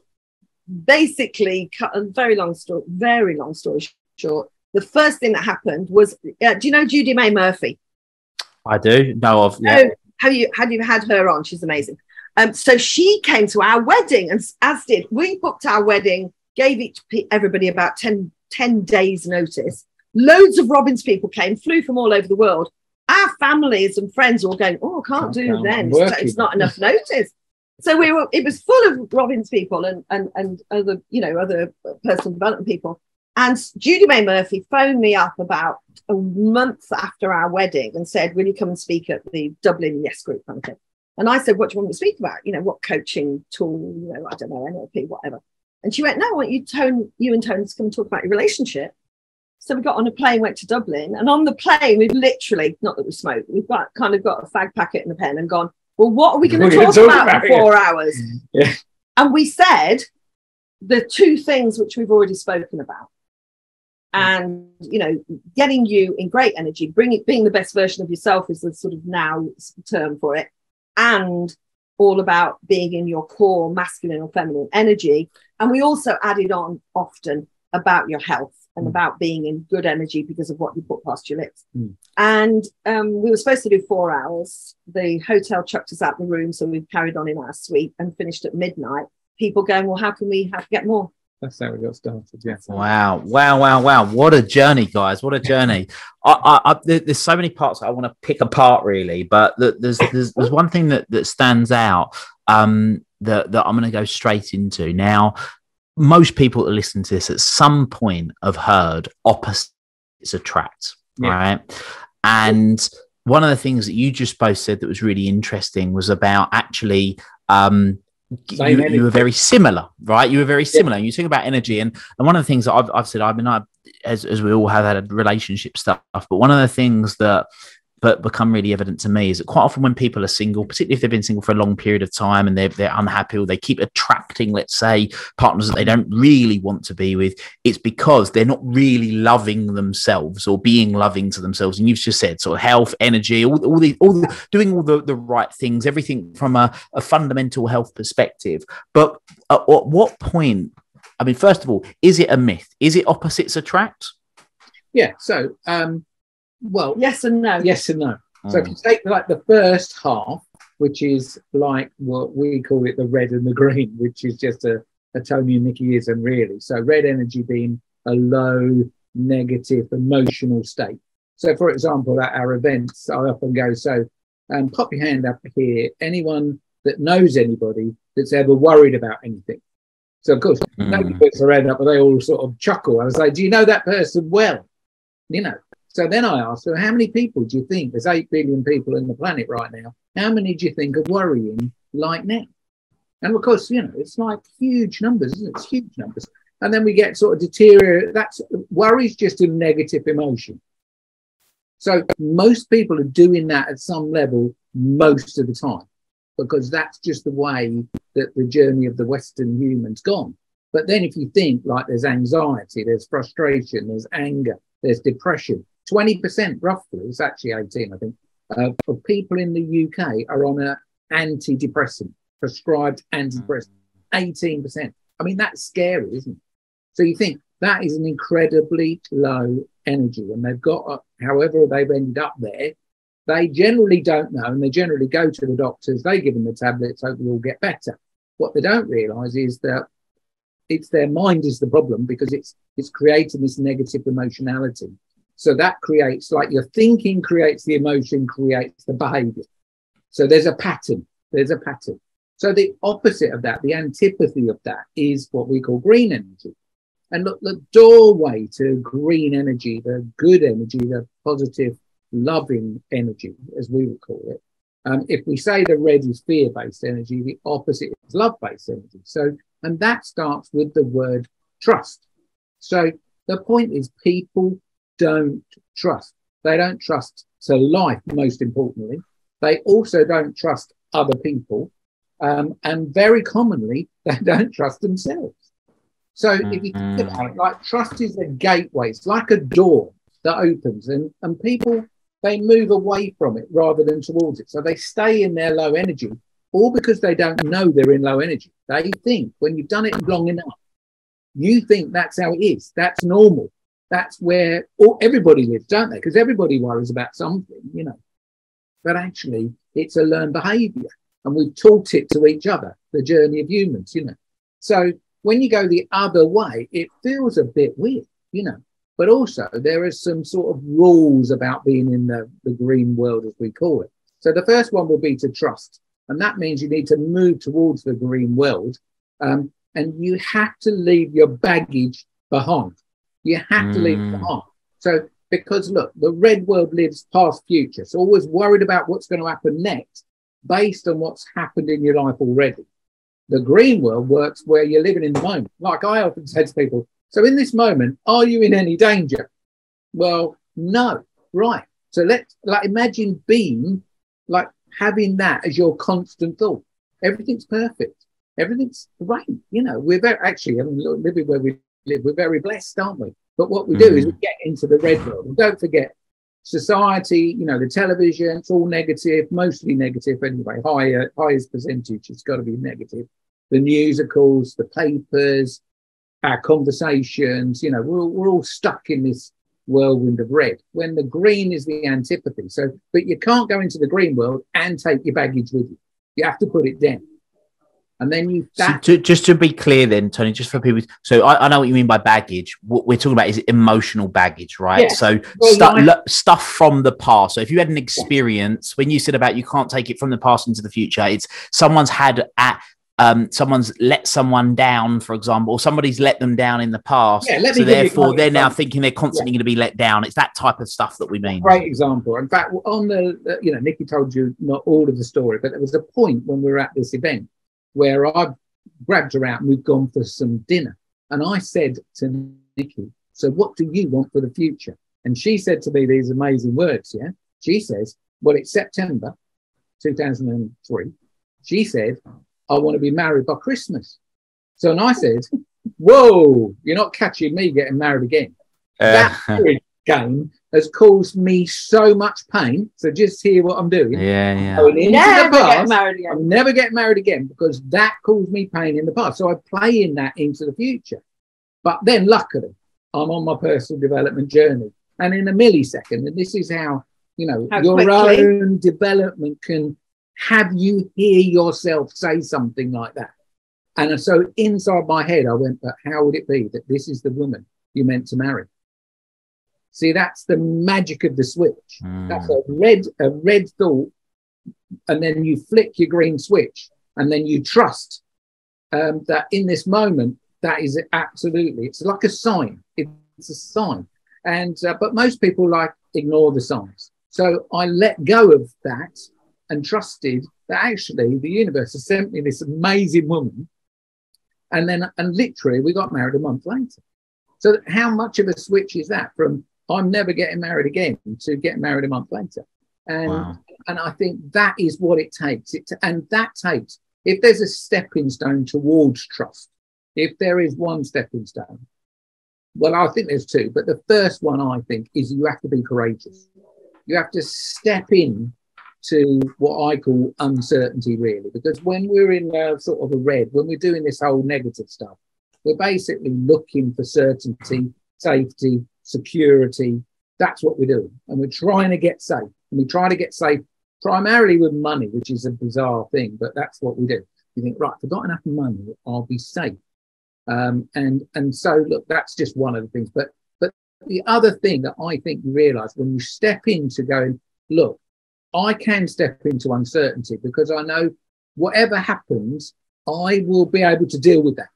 basically, cut a very long story short, the first thing that happened was, do you know Judy May Murphy? I do know of. Yeah. Have you had her on? She's amazing. So she came to our wedding, and as did we. Booked our wedding, gave everybody about 10 days notice. Loads of Robbins people came, flew from all over the world. Our families and friends were all going, oh, I can't do then. It's not enough notice. So it was full of Robbins people and other, other personal development people. And Judy May Murphy phoned me up about a month after our wedding and said, will you come and speak at the Dublin Yes Group kind of thing? And I said, what do you want me to speak about? What coaching tool, I don't know, NLP, whatever. And she went, no, I want you and Tony to come and talk about your relationship. So we got on a plane, went to Dublin, and on the plane, we've literally, not that we smoked, we've got a fag packet and a pen and gone, well, what are we going to talk about in 4 hours? Yeah. And we said the two things which we've already spoken about. And, getting you in great energy, being the best version of yourself is the sort of now term for it. And all about being in your core masculine or feminine energy. And we also added on often about your health and about being in good energy because of what you put past your lips. And we were supposed to do 4 hours. The hotel chucked us out the room, so we carried on in our suite and finished at midnight. People going, well, how can we get more? That's how we got started. Yeah. Wow. What a journey, guys. What a journey. There's so many parts I want to pick apart, really, but there's one thing that stands out that I'm going to go straight into. Now, most people that listen to this at some point have heard opposites attract, right? And one of the things that you just both said that was really interesting was about actually you were very similar, right? You were very similar. You talk about energy, and one of the things that I've said, as we all have had relationship stuff, but one of the things that become really evident to me is that quite often when people are single, particularly if they've been single for a long period of time and they're unhappy, or they keep attracting, let's say, partners that they don't really want to be with, it's because they're not really loving themselves or being loving to themselves. And you've just said sort of health, energy, all doing all the right things, everything from a fundamental health perspective. But at what point, I mean, first of all, is it a myth? Is it opposites attract? Yeah. So, well, yes and no. Yes and no. So if you take like the first half, which is like what we call it the red and the green, which is just a Tony and Nicky-ism, really. So red energy being a low, negative, emotional state. So, for example, at our events, I often go, so pop your hand up here, anyone that knows anybody that's ever worried about anything. So, of course, nobody puts their hand up, but they all sort of chuckle. I was like, do you know that person well? So then I asked her, how many people do you think, there's 8 billion people on the planet right now, how many do you think are worrying like now? And of course, it's like huge numbers, isn't it? It's huge numbers. And then we get sort of deteriorate. Worry's just a negative emotion. So most people are doing that at some level most of the time, because that's just the way that the journey of the Western human's gone. But then if you think like there's anxiety, there's frustration, there's anger, there's depression, 20% roughly, it's actually 18, I think, of people in the UK are on an antidepressant, prescribed antidepressant. 18%. I mean, that's scary, isn't it? So you think that is an incredibly low energy, and they've got, however they've ended up there, they generally don't know, and they generally go to the doctors, they give them the tablets, hope they all get better. What they don't realise is that it's their mind is the problem, because it's creating this negative emotionality. So that creates, like, your thinking creates the emotion, creates the behaviour. So there's a pattern. So the opposite of that, the antipathy of that, is what we call green energy. And look, the doorway to green energy, the good energy, the positive, loving energy, as we would call it. If we say the red is fear-based energy, the opposite is love-based energy. So, and that starts with the word trust. So the point is, people don't trust. They don't trust to life, most importantly. They also don't trust other people. And very commonly, they don't trust themselves. So if you think about it, like, trust is a gateway. It's like a door that opens, and people, they move away from it rather than towards it. So they stay in their low energy, all because they don't know they're in low energy. They think when you've done it long enough, you think that's how it is. That's normal. That's where everybody lives, don't they? Because everybody worries about something, you know. But actually, it's a learned behavior, and we've taught it to each other, the journey of humans, you know. So when you go the other way, it feels a bit weird, you know. But also, there are some sort of rules about being in the green world, as we call it. So the first one will be to trust. And that means you need to move towards the green world. And you have to leave your baggage behind. You have to leave it behind. So, because look, the red world lives past future. So always worried about what's going to happen next based on what's happened in your life already. The green world works where you're living in the moment. Like I often say to people, so in this moment, are you in any danger? Well, no. Right. So let's, like, imagine being, like, having that as your constant thought. Everything's perfect. Everything's great. You know, we're very, actually, I mean, living where we live, we're very blessed, aren't we? But what we do is we get into the red world. And don't forget, society, you know, the television, it's all negative, mostly negative anyway. Highest percentage, it's got to be negative. The musicals, the papers, our conversations, you know, we're all stuck in this whirlwind of red, when the green is the antipathy. So, but you can't go into the green world and take your baggage with you. You have to put it down. And then just to be clear then, Tony, just for people, so I know what you mean by baggage. What we're talking about is emotional baggage, right? Yes. So stuff from the past. So if you had an experience, when you said about you can't take it from the past into the future, it's someone's let someone down, for example, or somebody's let them down in the past. Yeah, so therefore they're now thinking they're constantly going to be let down. It's that type of stuff that we mean. Great example. In fact, on you know, Nicki told you not all of the story, but there was a point when we were at this event where I grabbed her out and we've gone for some dinner. And I said to Nicki, so what do you want for the future? And she said to me these amazing words, yeah? She says, well, it's September 2003. She said, I want to be married by Christmas. So, and I said, whoa, you're not catching me getting married again. That game has caused me so much pain. So just hear what I'm doing. Yeah. Going into the past, I'm never getting married again, because that caused me pain in the past. So I play in that into the future. But then luckily, I'm on my personal development journey. And in a millisecond, and this is how, you know, your own development can have you hear yourself say something like that. And so inside my head, I went, but how would it be that this is the woman you meant to marry? See, that's the magic of the switch. That's a red thought, and then you flick your green switch, and then you trust that in this moment, that is absolutely, it's like a sign. It's a sign. And but most people like ignore the signs. So I let go of that and trusted that actually the universe has sent me this amazing woman. And literally we got married a month later. So how much of a switch is that from I'm never getting married again to getting married a month later? And I think that is what it takes. And that takes, if there's a stepping stone towards trust, if there is one stepping stone, well, I think there's two, but the first one, I think, is you have to be courageous. You have to step in to what I call uncertainty, really, because when we're in sort of a red, when we're doing this whole negative stuff, we're basically looking for certainty, safety, security. That's what we're doing. And we're trying to get safe. And we try to get safe primarily with money, which is a bizarre thing, but that's what we do. You think, right, if I've got enough money, I'll be safe. And so, look, that's just one of the things. But the other thing that I think you realise when you step into going, look, I can step into uncertainty because I know whatever happens, I will be able to deal with that.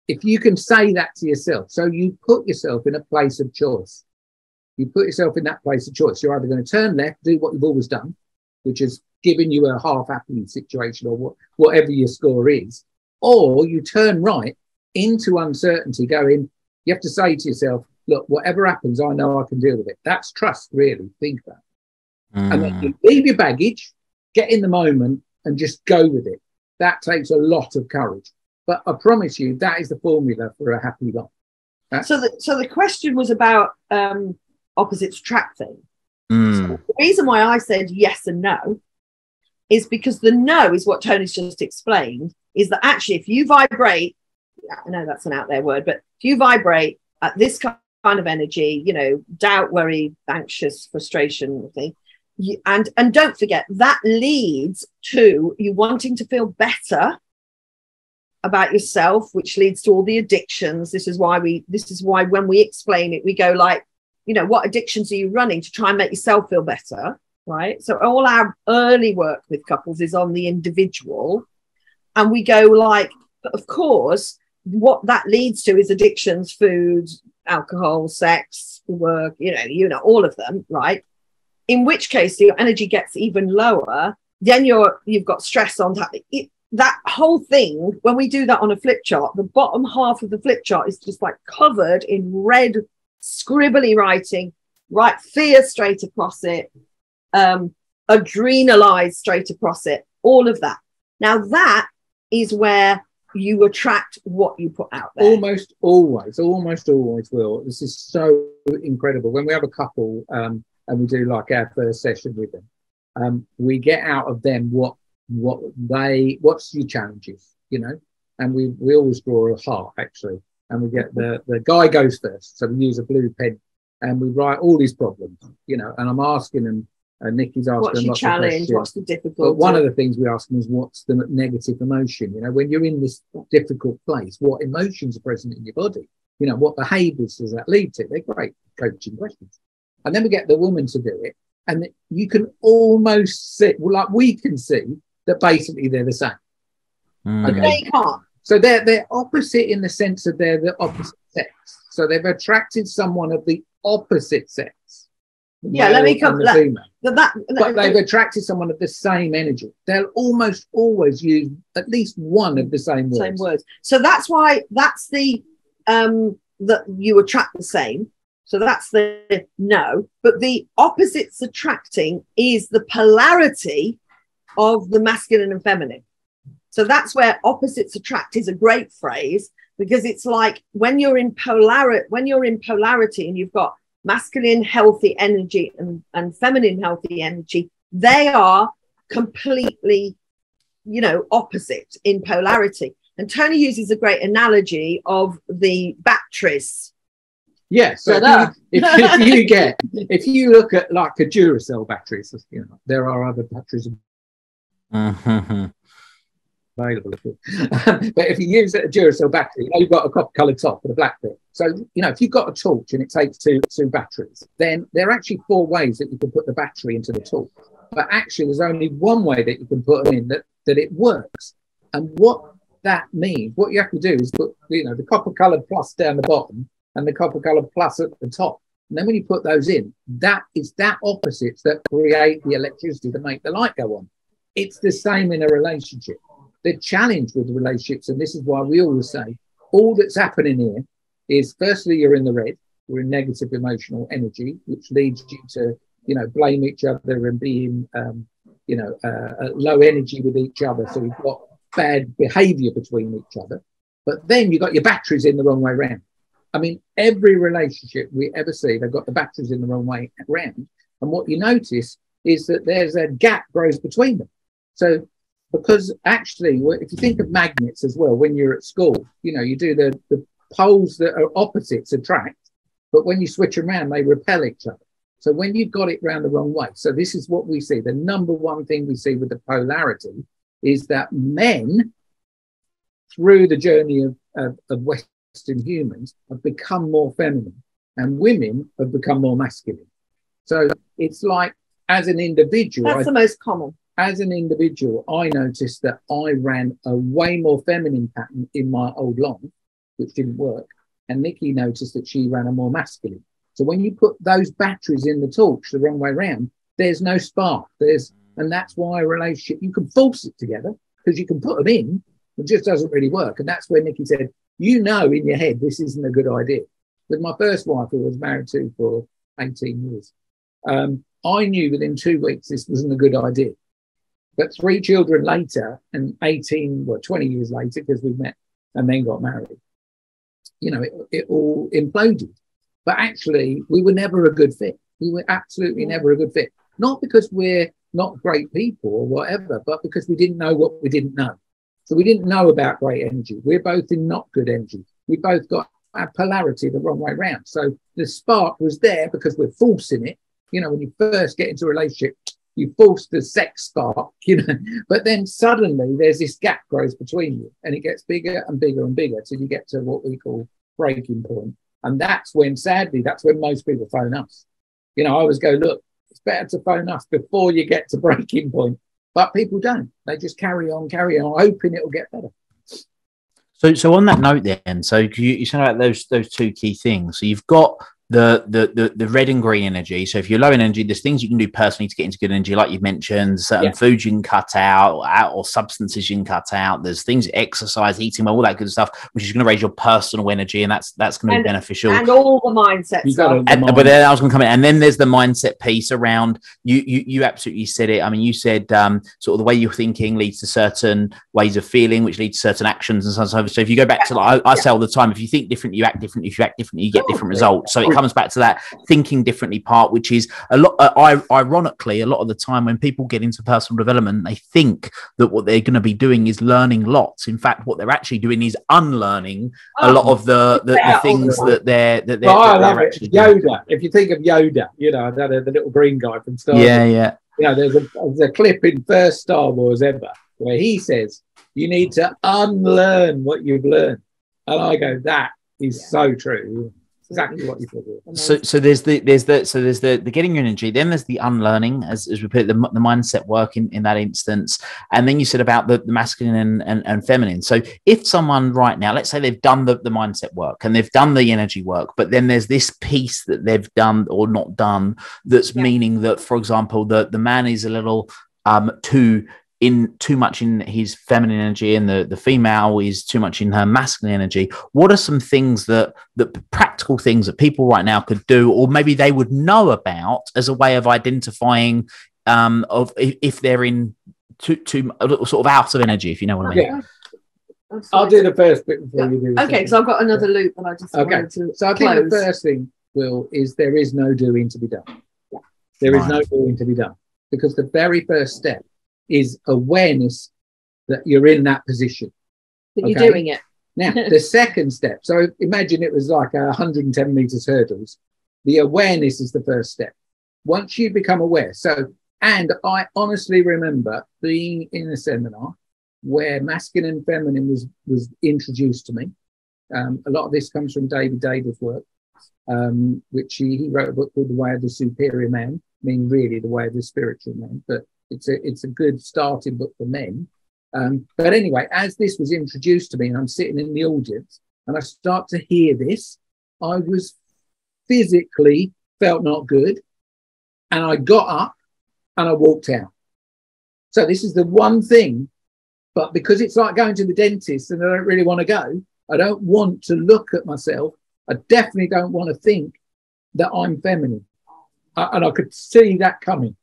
If you can say that to yourself, so you put yourself in a place of choice. You put yourself in that place of choice. You're either going to turn left, do what you've always done, which is giving you a half-happy situation or whatever your score is, or you turn right into uncertainty going, you have to say to yourself, look, whatever happens, I know I can deal with it. That's trust, really. Think that. And then you leave your baggage, get in the moment and just go with it. That takes a lot of courage. But I promise you, that is the formula for a happy life. So the question was about opposites attracting. So the reason why I said yes and no is because the no is what Tony's just explained, is that actually if you vibrate, I know that's an out there word, but if you vibrate at this kind of energy, you know, doubt, worry, anxious, frustration thing, and don't forget that leads to you wanting to feel better about yourself, which leads to all the addictions. This is why when we explain it, we go like, you know, what addictions are you running to try and make yourself feel better, right? So all our early work with couples is on the individual, and we go like, of course, what that leads to is addictions, food, alcohol, sex, work, you know, all of them, right? In which case your energy gets even lower. Then you've got stress on that. That whole thing, when we do that on a flip chart, the bottom half of the flip chart is just like covered in red scribbly writing, right? Fear straight across it, adrenalize straight across it, all of that. Now that is where you attract what you put out there. Almost always will. This is so incredible. When we have a couple and we do like our first session with them, we get out of them what's your challenges, you know, and we always draw a heart actually, and we get the guy goes first, so we use a blue pen and we write all these problems, you know, and I'm asking them, Nicky's asking what's your challenge, what's the difficulty, but one of the things we ask them is what's the negative emotion, you know, when you're in this difficult place, what emotions are present in your body, you know, what behaviors does that lead to? They're great coaching questions. And then we get the woman to do it, and you can almost see, well, like we can see that basically they're the same. Okay. They can't. So they're opposite in the sense that they're the opposite sex. So they've attracted someone of the opposite sex. Yeah, let me come. But they've attracted someone of the same energy. They'll almost always use at least one of the same words. So that's why that's the that you attract the same. So that's the no. But the opposites attracting is the polarity of the masculine and feminine. So that's where opposites attract is a great phrase, because it's like when you're in polarity and you've got masculine healthy energy and feminine healthy energy, they are completely, you know, opposite in polarity. And Tony uses a great analogy of the batteries. Yeah, so if you look at like a Duracell batteries, you know, there are other batteries available. But if you use a Duracell battery, you know, you've got a copper-coloured top and a black bit. So, you know, if you've got a torch and it takes two batteries, then there are actually 4 ways that you can put the battery into the torch. But actually, there's only one way that you can put them in that it works. And what that means, what you have to do is put, you know, the copper-coloured plus down the bottom and the copper-coloured plus at the top. And then when you put those in, that is that opposites that create the electricity to make the light go on. It's the same in a relationship. The challenge with relationships, and this is why we always say, all that's happening here is, firstly, you're in the red, you're in negative emotional energy, which leads you to, you know, blame each other and being, low energy with each other. So you've got bad behavior between each other. But then you've got your batteries in the wrong way round. I mean, every relationship we ever see, they've got the batteries in the wrong way round. And what you notice is that there's a gap grows between them. So because actually, if you think of magnets as well, when you're at school, you know, you do the poles that are opposites attract, but when you switch them around, they repel each other. So when you've got it round the wrong way, so this is what we see. The number one thing we see with the polarity is that men, through the journey of Western humans, have become more feminine, and women have become more masculine. So it's like, as an individual, that's the most common. As an individual, I noticed that I ran a way more feminine pattern in my old life, which didn't work. And Nicki noticed that she ran a more masculine. So when you put those batteries in the torch the wrong way around, there's no spark. And that's why a relationship, you can force it together because you can put them in, it just doesn't really work. And that's where Nicki said, you know, in your head, this isn't a good idea. With my first wife, who I was married to for 18 years, I knew within 2 weeks this wasn't a good idea. But 3 children later and 20 years later, because we met and then got married, you know, it all imploded. But actually, we were never a good fit. We were absolutely never a good fit. Not because we're not great people or whatever, but because we didn't know what we didn't know. So we didn't know about great energy. We're both in not good energy. We both got our polarity the wrong way around. So the spark was there because we're forcing it. You know, when you first get into a relationship, you force the sex spark, you know, but then suddenly there's this gap grows between you and it gets bigger and bigger and bigger till you get to what we call breaking point. And that's when, sadly, that's when most people phone us. You know, I always go, look, it's better to phone us before you get to breaking point. But people don't. They just carry on, hoping it'll get better. So on that note then, so you said about those 2 key things. So you've got the red and green energy. So if you're low in energy, there's things you can do personally to get into good energy, like you've mentioned, certain foods you can cut out or substances you can cut out. There's things, exercise, eating well, all that good stuff, which is going to raise your personal energy, and that's going to be beneficial. And all the mindset stuff. But then I was going to come in, and then there's the mindset piece around you absolutely said it. I mean, you said sort of the way you're thinking leads to certain ways of feeling, which leads to certain actions and so on and so forth. So if you go back to, like, I say all the time, if you think different, you act different. If you act different, you get different results. So it comes back to that thinking differently part, which is a lot ironically a lot of the time when people get into personal development, they think that what they're going to be doing is learning lots. In fact, what they're actually doing is unlearning a lot of the things that they're I love it. Yoda. If you think of Yoda, you know, the little green guy from Star Wars. Yeah. You know, there's a clip in first Star Wars ever where he says, you need to unlearn what you've learned. And I go, that is so true. Exactly what you said. So there's the getting your energy, then there's the unlearning, as we put it, the mindset work in that instance, and then you said about the masculine and feminine. So if someone right now, let's say they've done the mindset work and they've done the energy work, but then there's this piece that they've done or not done that's meaning that, for example, the man is a little too much in his feminine energy and the female is too much in her masculine energy. What are some things that practical things that people right now could do, or maybe they would know about as a way of identifying of if they're in too sort of out of energy, if you know what I mean? Yeah. I'll do the first bit before you do. Okay, so I've got another loop and I just wanted to So I close. think the first thing, Will, is there is no doing to be done. Yeah. There is no doing to be done, because the very first step is awareness that you're in that position. That you're doing it. Now, the second step, so imagine it was like 110 meters hurdles. The awareness is the first step. Once you become aware. So, and I honestly remember being in a seminar where masculine and feminine was introduced to me. A lot of this comes from David Dader's work, which he wrote a book called The Way of the Superior Man, meaning really the way of the spiritual man, but it's a good starting book for men. But anyway, as this was introduced to me and I'm sitting in the audience and I start to hear this, I was physically felt not good. And I got up and I walked out. So this is the one thing, but because it's like going to the dentist and I don't really want to go, I don't want to look at myself. I definitely don't want to think that I'm feminine. And I could see that coming.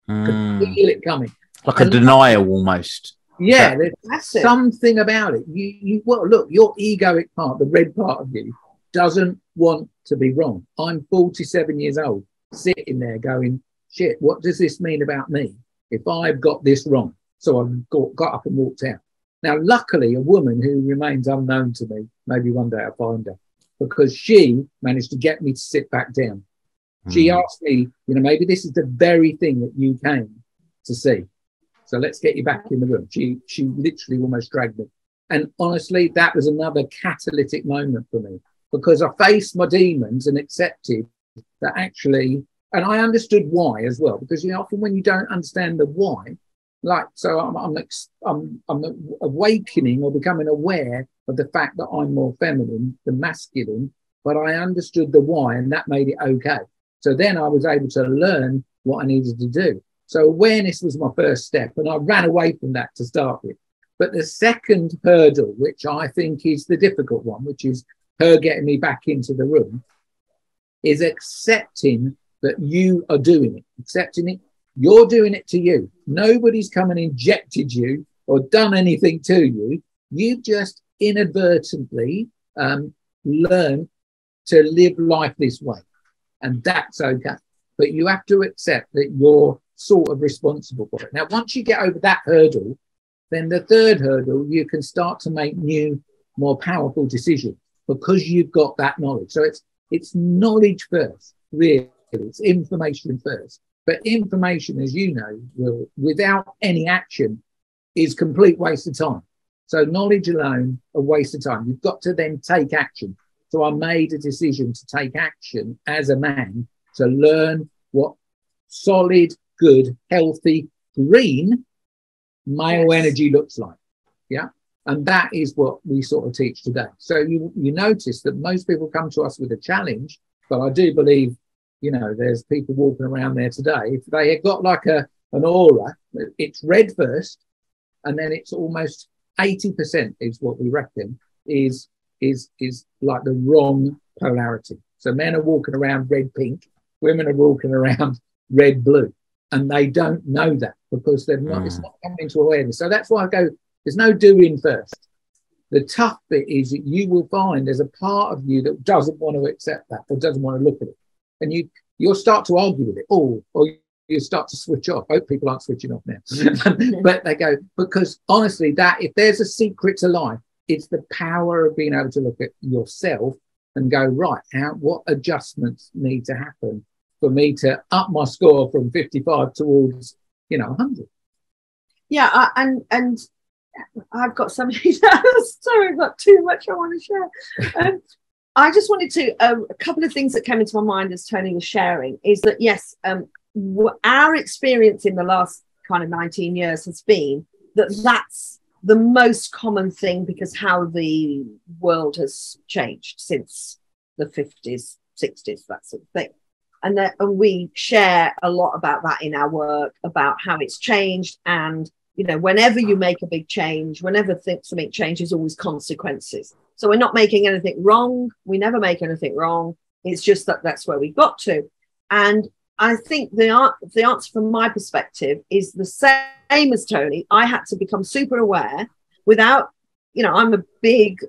Could feel it coming. Like a denial almost. Yeah, there's something about it. Well, look, your egoic part, the red part of you, doesn't want to be wrong. I'm 47 years old, sitting there going, shit, what does this mean about me if I've got this wrong? So I got up and walked out. Now, luckily, a woman who remains unknown to me, maybe one day I'll find her, because she managed to get me to sit back down. She asked me, maybe this is the very thing that you came to see. So let's get you back in the room. She literally almost dragged me. And honestly, that was another catalytic moment for me, because I faced my demons and accepted that actually, and I understood why as well, because often when you don't understand the why, so I'm awakening or becoming aware of the fact that I'm more feminine than masculine, but I understood the why, and that made it okay. So then I was able to learn what I needed to do. So awareness was my first step, and I ran away from that to start with. But the second hurdle, which I think is the difficult one, which is her getting me back into the room, is accepting that you are doing it, accepting it. You're doing it to you. Nobody's come and injected you or done anything to you. You've just inadvertently learned to live life this way. And that's okay. But you have to accept that you're sort of responsible for it. Now, once you get over that hurdle, then the third hurdle, you can start to make new, more powerful decisions because you've got that knowledge. So it's knowledge first, really. It's information first. But information, as you know, will, without any action, is complete waste of time. So knowledge alone, a waste of time. You've got to then take action. So I made a decision to take action as a man to learn what solid, good, healthy, green male energy looks like. Yeah. And that is what we sort of teach today. So you notice that most people come to us with a challenge, but I do believe, there's people walking around there today. If they had got like an aura, it's red first, and then it's almost 80% is what we reckon is like the wrong polarity. So men are walking around red pink, women are walking around red blue, and they don't know that because they're not. It's not coming into awareness. So that's why I go. There's no doing first. The tough bit is that you will find there's a part of you that doesn't want to accept that or doesn't want to look at it. And you'll start to argue with it, or you start to switch off. I hope people aren't switching off now. But they go, because honestly, that if there's a secret to life, it's the power of being able to look at yourself and go, right, what adjustments need to happen for me to up my score from 55 towards, 100. Yeah, and I've got something else. Sorry, I've got too much I want to share. I just wanted to, a couple of things that came into my mind as Tony was sharing is that, yes, our experience in the last kind of 19 years has been that's the most common thing because how the world has changed since the 50s, 60s, that sort of thing. And we share a lot about that in our work, about how it's changed. And, whenever you make a big change, whenever something changes, always consequences. So we're not making anything wrong. We never make anything wrong. It's just that's where we got to. And I think the answer from my perspective is the same as Tony. I had to become super aware without, I'm a big,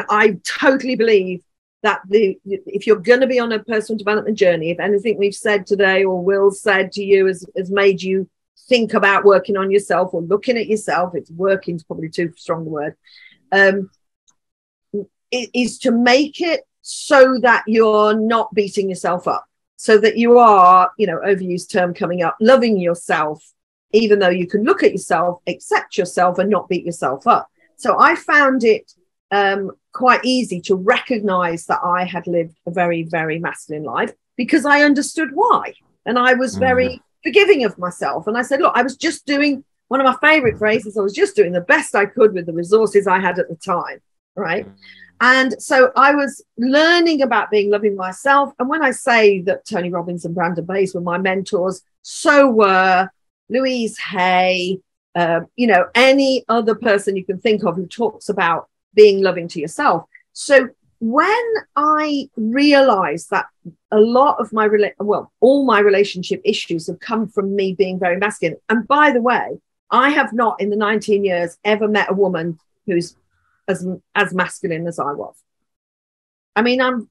I totally believe that if you're going to be on a personal development journey, if anything we've said today or Will said to you has made you think about working on yourself or looking at yourself, it's working is probably too strong a word, it is to make it so that you're not beating yourself up, so that you are, overused term coming up, loving yourself, even though you can look at yourself, accept yourself and not beat yourself up. So I found it quite easy to recognize that I had lived a very, very masculine life because I understood why. And I was very forgiving of myself. And I said, look, I was just doing one of my favorite phrases. I was just doing the best I could with the resources I had at the time. Right. And so I was learning about being loving myself. And when I say that Tony Robbins and Brandon Bays were my mentors, so were Louise Hay, any other person you can think of who talks about being loving to yourself. So when I realized that a lot of all my relationship issues have come from me being very masculine. And by the way, I have not in the 19 years ever met a woman who's as masculine as I was. I mean, I'm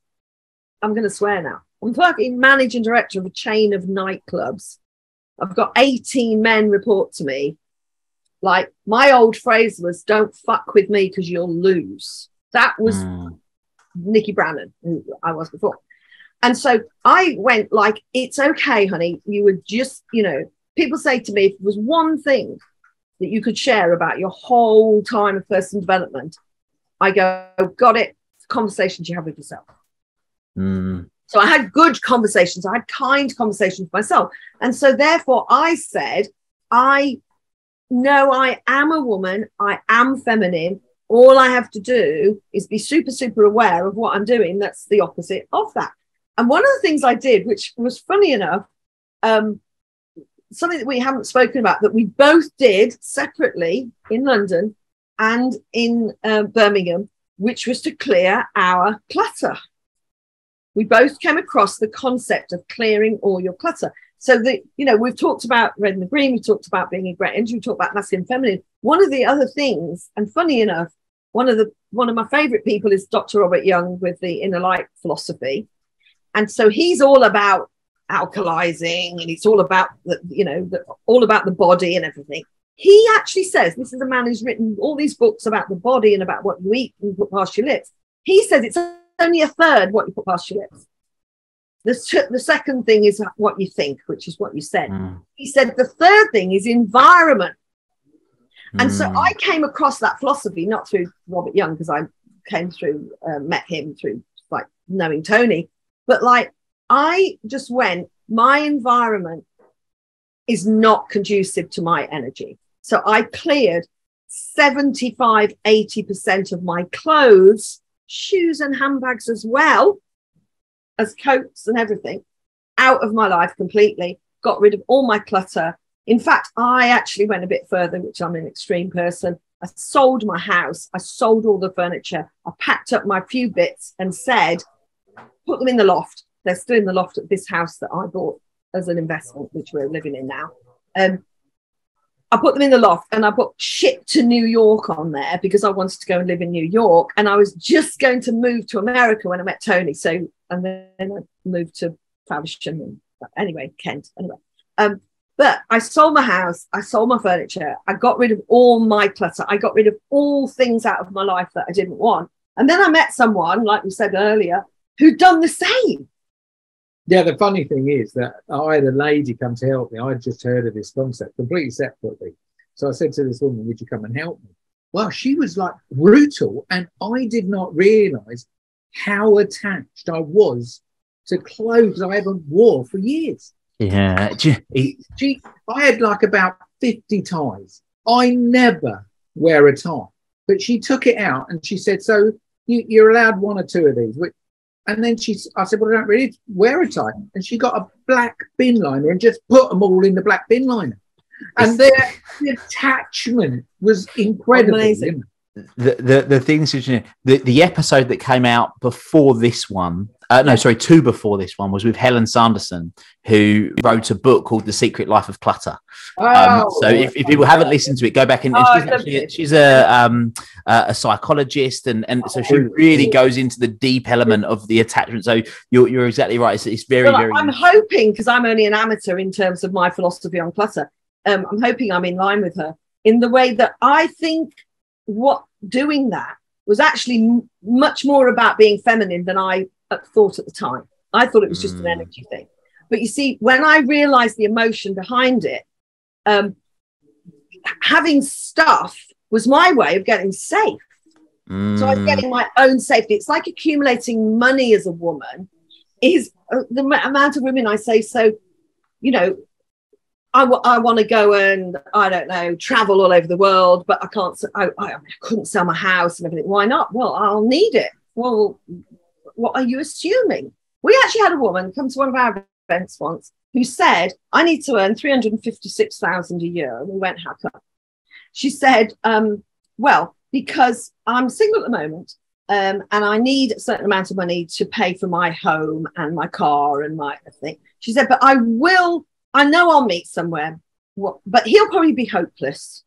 going to swear now. I'm fucking managing director of a chain of nightclubs. I've got 18 men report to me. Like, my old phrase was, don't fuck with me because you'll lose. That was Nicki Brannon, who I was before. And so I went like, it's okay, honey. You would just, you know, people say to me, if there was one thing that you could share about your whole time of personal development, I go, got it. Conversations you have with yourself. So I had good conversations. I had kind conversations with myself. And so therefore I said, I know I am a woman. I am feminine. All I have to do is be super, super aware of what I'm doing. That's the opposite of that. And one of the things I did, which was funny enough, something that we haven't spoken about, that we both did separately in London and in Birmingham, which was to clear our clutter. We both came across the concept of clearing all your clutter. So that, you know, we've talked about red and the green, we talked about being a great energy, we talked about masculine and feminine. One of the other things, and funny enough, one of my favorite people is Dr. Robert Young with the inner light philosophy. And so he's all about alkalizing, and it's all about all about the body and everything. He actually says, this is a man who's written all these books about the body and about what you eat and put past your lips. He says it's only a third what you put past your lips. The second thing is what you think, which is what you said. He said the third thing is environment. And so I came across that philosophy, not through Robert Young, because I came through, met him through like knowing Tony, but like I just went, my environment is not conducive to my energy. So I cleared 75-80% of my clothes, shoes and handbags as well as coats and everything out of my life completely, got rid of all my clutter. In fact, I actually went a bit further, which I'm an extreme person. I sold my house. I sold all the furniture. I packed up my few bits and said, put them in the loft. They're still in the loft at this house that I bought as an investment, which we're living in now. I put them in the loft and I put ship to New York on there because I wanted to go and live in New York. And I was just going to move to America when I met Tony. So, and then I moved to Faversham and anyway, Kent. Anyway, but I sold my house. I sold my furniture. I got rid of all my clutter. I got rid of all things out of my life that I didn't want. And then I met someone, like we said earlier, who'd done the same. Yeah, the funny thing is that I had a lady come to help me. I had just heard of this concept completely separately. So I said to this woman, would you come and help me? Well, she was like brutal. And I did not realise how attached I was to clothes I haven't wore for years. Yeah. I had like about 50 ties. I never wear a tie. But she took it out and she said, so you're allowed one or two of these. And then I said, well, I don't really wear a tie. And she got a black bin liner and just put them all in the black bin liner. And the attachment was incredible. Amazing. The things, the episode that came out before this one, two before this one, was with Helen Sanderson, who wrote a book called The Secret Life of Clutter. So if people haven't listened to it, go back and she's a psychologist, and so she really goes into the deep element of the attachment. So you're exactly right. It's very, very. I'm hoping, because I'm only an amateur in terms of my philosophy on clutter, I'm hoping I'm in line with her in the way that I think doing that was actually much more about being feminine than I thought at the time. I thought it was just an energy thing. But you see, when I realized the emotion behind it, having stuff was my way of getting safe. So I'm getting my own safety. It's like accumulating money as a woman is the amount of women I say, so, you know, I want to go and, I don't know, travel all over the world, but I can't, I couldn't sell my house and everything. Why not? Well, I'll need it. Well, what are you assuming? We actually had a woman come to one of our events once who said, I need to earn 356,000 a year. And we went, how come? She said, well, because I'm single at the moment, and I need a certain amount of money to pay for my home and my car and my thing. She said, but I know I'll meet somewhere, but he'll probably be hopeless.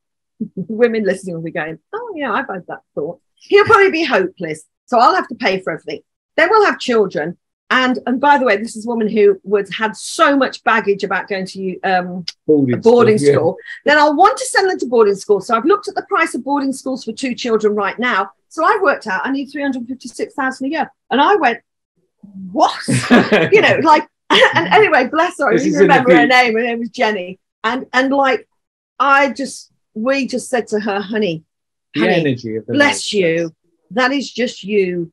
Women listening will be going, oh yeah, I've had that thought. He'll probably be hopeless. So I'll have to pay for everything. Then we'll have children. And by the way, this is a woman who had so much baggage about going to boarding school. Then I'll want to send them to boarding school. So I've looked at the price of boarding schools for 2 children right now. So I've worked out I need 356,000 a year. And I went, what? You know, like, and anyway, bless her. I didn't remember her name. Her name was Jenny. And like, we just said to her, honey, the energy of the bless you. That is just you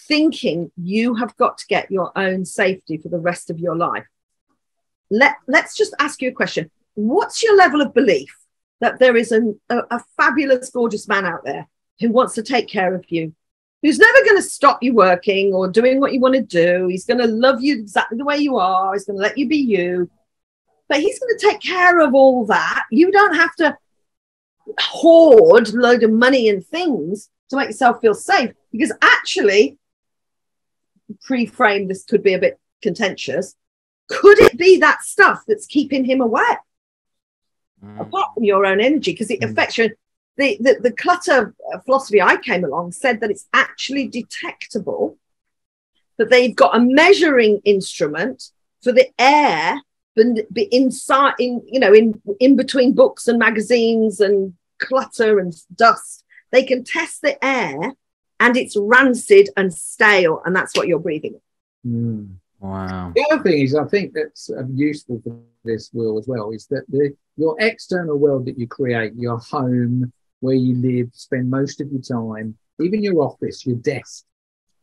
thinking you have got to get your own safety for the rest of your life. Let's just ask you a question. What's your level of belief that there is a fabulous, gorgeous man out there who wants to take care of you, who's never going to stop you working or doing what you want to do? He's going to love you exactly the way you are. He's going to let you be you. But he's going to take care of all that. You don't have to hoard a load of money and things to make yourself feel safe, because actually, pre-frame, this could be a bit contentious. Could it be that stuff that's keeping him away? Apart from your own energy, because it affects you. The clutter philosophy I came along said that it's actually detectable, that they've got a measuring instrument for the air inside, in between books and magazines and clutter and dust. They can test the air, and it's rancid and stale, and that's what you're breathing. Wow. The other thing is, I think that's useful for this, Will, as well, is that your external world that you create, your home, where you live, spend most of your time, even your office, your desk,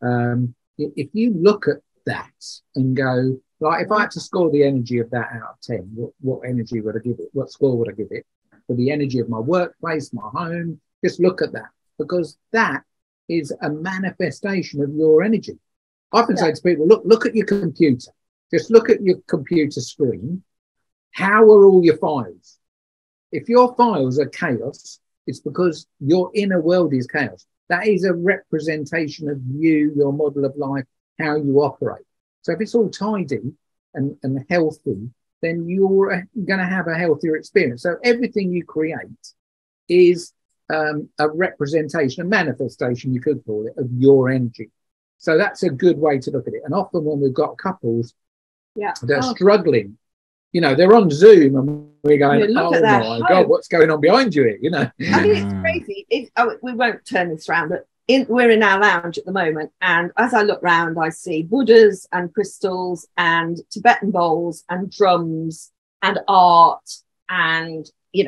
if you look at that and go, like, if I had to score the energy of that out of 10, what energy would I give it? What score would I give it? For the energy of my workplace, my home, just look at that, because that is a manifestation of your energy. I often say to people, look at your computer. Just look at your computer screen. How are all your files? If your files are chaos, it's because your inner world is chaos. That is a representation of you, your model of life, how you operate. So if it's all tidy and healthy, then you're going to have a healthier experience. So everything you create is a representation, a manifestation, you could call it, of your energy. So that's a good way to look at it. And often when we've got couples that are struggling, they're on Zoom and we're going, oh my God, what's going on behind you here? I mean, it's crazy. We won't turn this around, but we're in our lounge at the moment. And as I look round, I see Buddhas and crystals and Tibetan bowls and drums and art. And, we've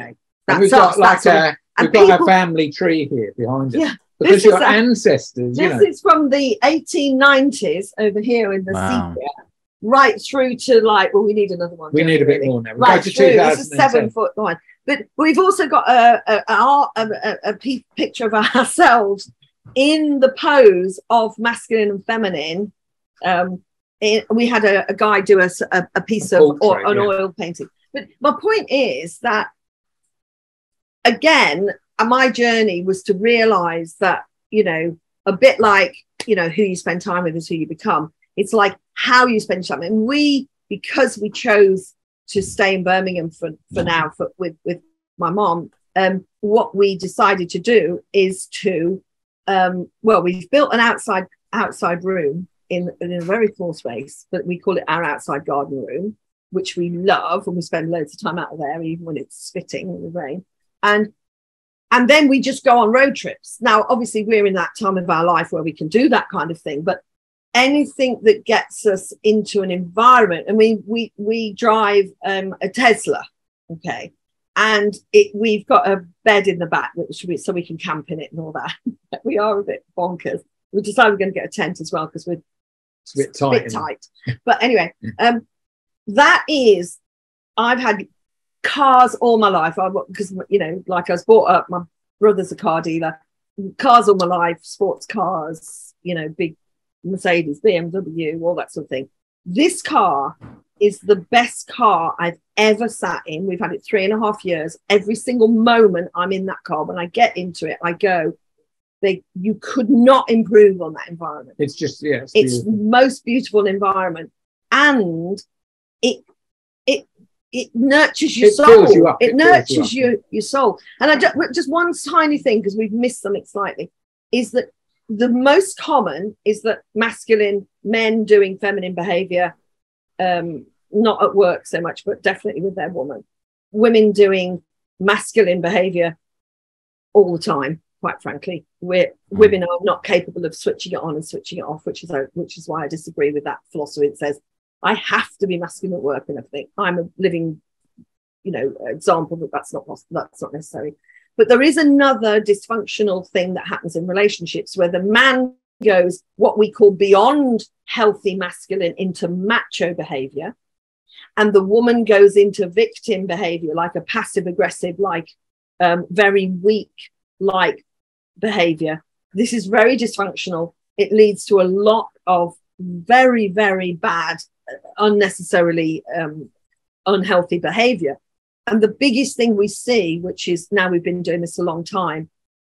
got we've got a family tree here behind us. Yeah. Because your ancestors, This is from the 1890s over here in the sepia, right through to we need another one. We need a bit more now. Right through. It's a 7-foot line. But we've also got a picture of ourselves in the pose of masculine and feminine. We had a guy do a piece of an oil painting. But my point is that, again, my journey was to realize that, a bit like, who you spend time with is who you become. It's like how you spend time. And because we chose to stay in Birmingham for now with my mom, what we decided to do is to, we've built an outside room in a very small space, but we call it our outside garden room, which we love, and we spend loads of time out there, even when it's spitting in the rain. And then we just go on road trips. Now, obviously, we're in that time of our life where we can do that kind of thing. But anything that gets us into an environment, and we drive a Tesla, okay, and we've got a bed in the back, so we can camp in it and all that. We are a bit bonkers. We decided we're going to get a tent as well because it's a bit tight. But anyway, I've had cars all my life, because I was brought up, my brother's a car dealer, cars all my life, sports cars, big Mercedes, BMW, all that sort of thing. This car is the best car I've ever sat in. We've had it 3.5 years. Every single moment I'm in that car, when I get into it, I go, you could not improve on that environment. It's just, it's the most beautiful environment, and it nurtures your soul. Fills you up. It nurtures your soul. And just one tiny thing, because we've missed something slightly, is that the most common is that masculine men doing feminine behavior, not at work so much, but definitely with their woman. Women doing masculine behavior all the time, quite frankly. Women are not capable of switching it on and switching it off, which is why I disagree with that philosophy that says I have to be masculine at work and everything. I'm a living, example that that's not possible. That's not necessary. But there is another dysfunctional thing that happens in relationships where the man goes what we call beyond healthy masculine into macho behavior, and the woman goes into victim behavior, like a passive aggressive, like very weak like behavior. This is very dysfunctional. It leads to a lot of very, very bad, unnecessarily unhealthy behavior. And the biggest thing we see, which is now we've been doing this a long time,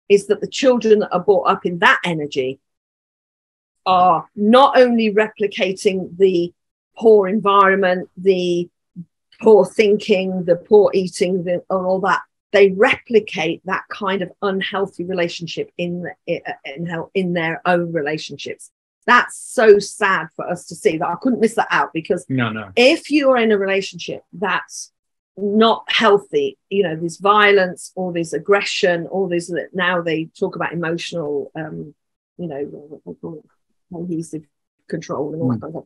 is that the children that are brought up in that energy are not only replicating the poor environment, the poor thinking, the poor eating, and all that. They replicate that kind of unhealthy relationship in their own relationships. That's so sad for us to see that. I couldn't miss that out, because if you are in a relationship that's not healthy, there's violence or there's aggression or there's, now they talk about emotional, cohesive control and all that kind of stuff.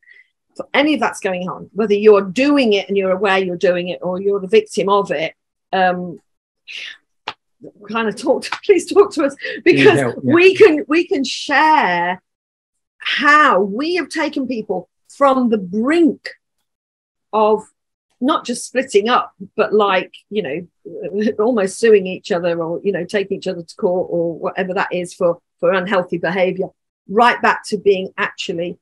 So any of that's going on, whether you're doing it and you're aware you're doing it or you're the victim of it, please talk to us, because we can share how we have taken people from the brink of not just splitting up, but almost suing each other or, taking each other to court or whatever that is for unhealthy behavior, right back to being actually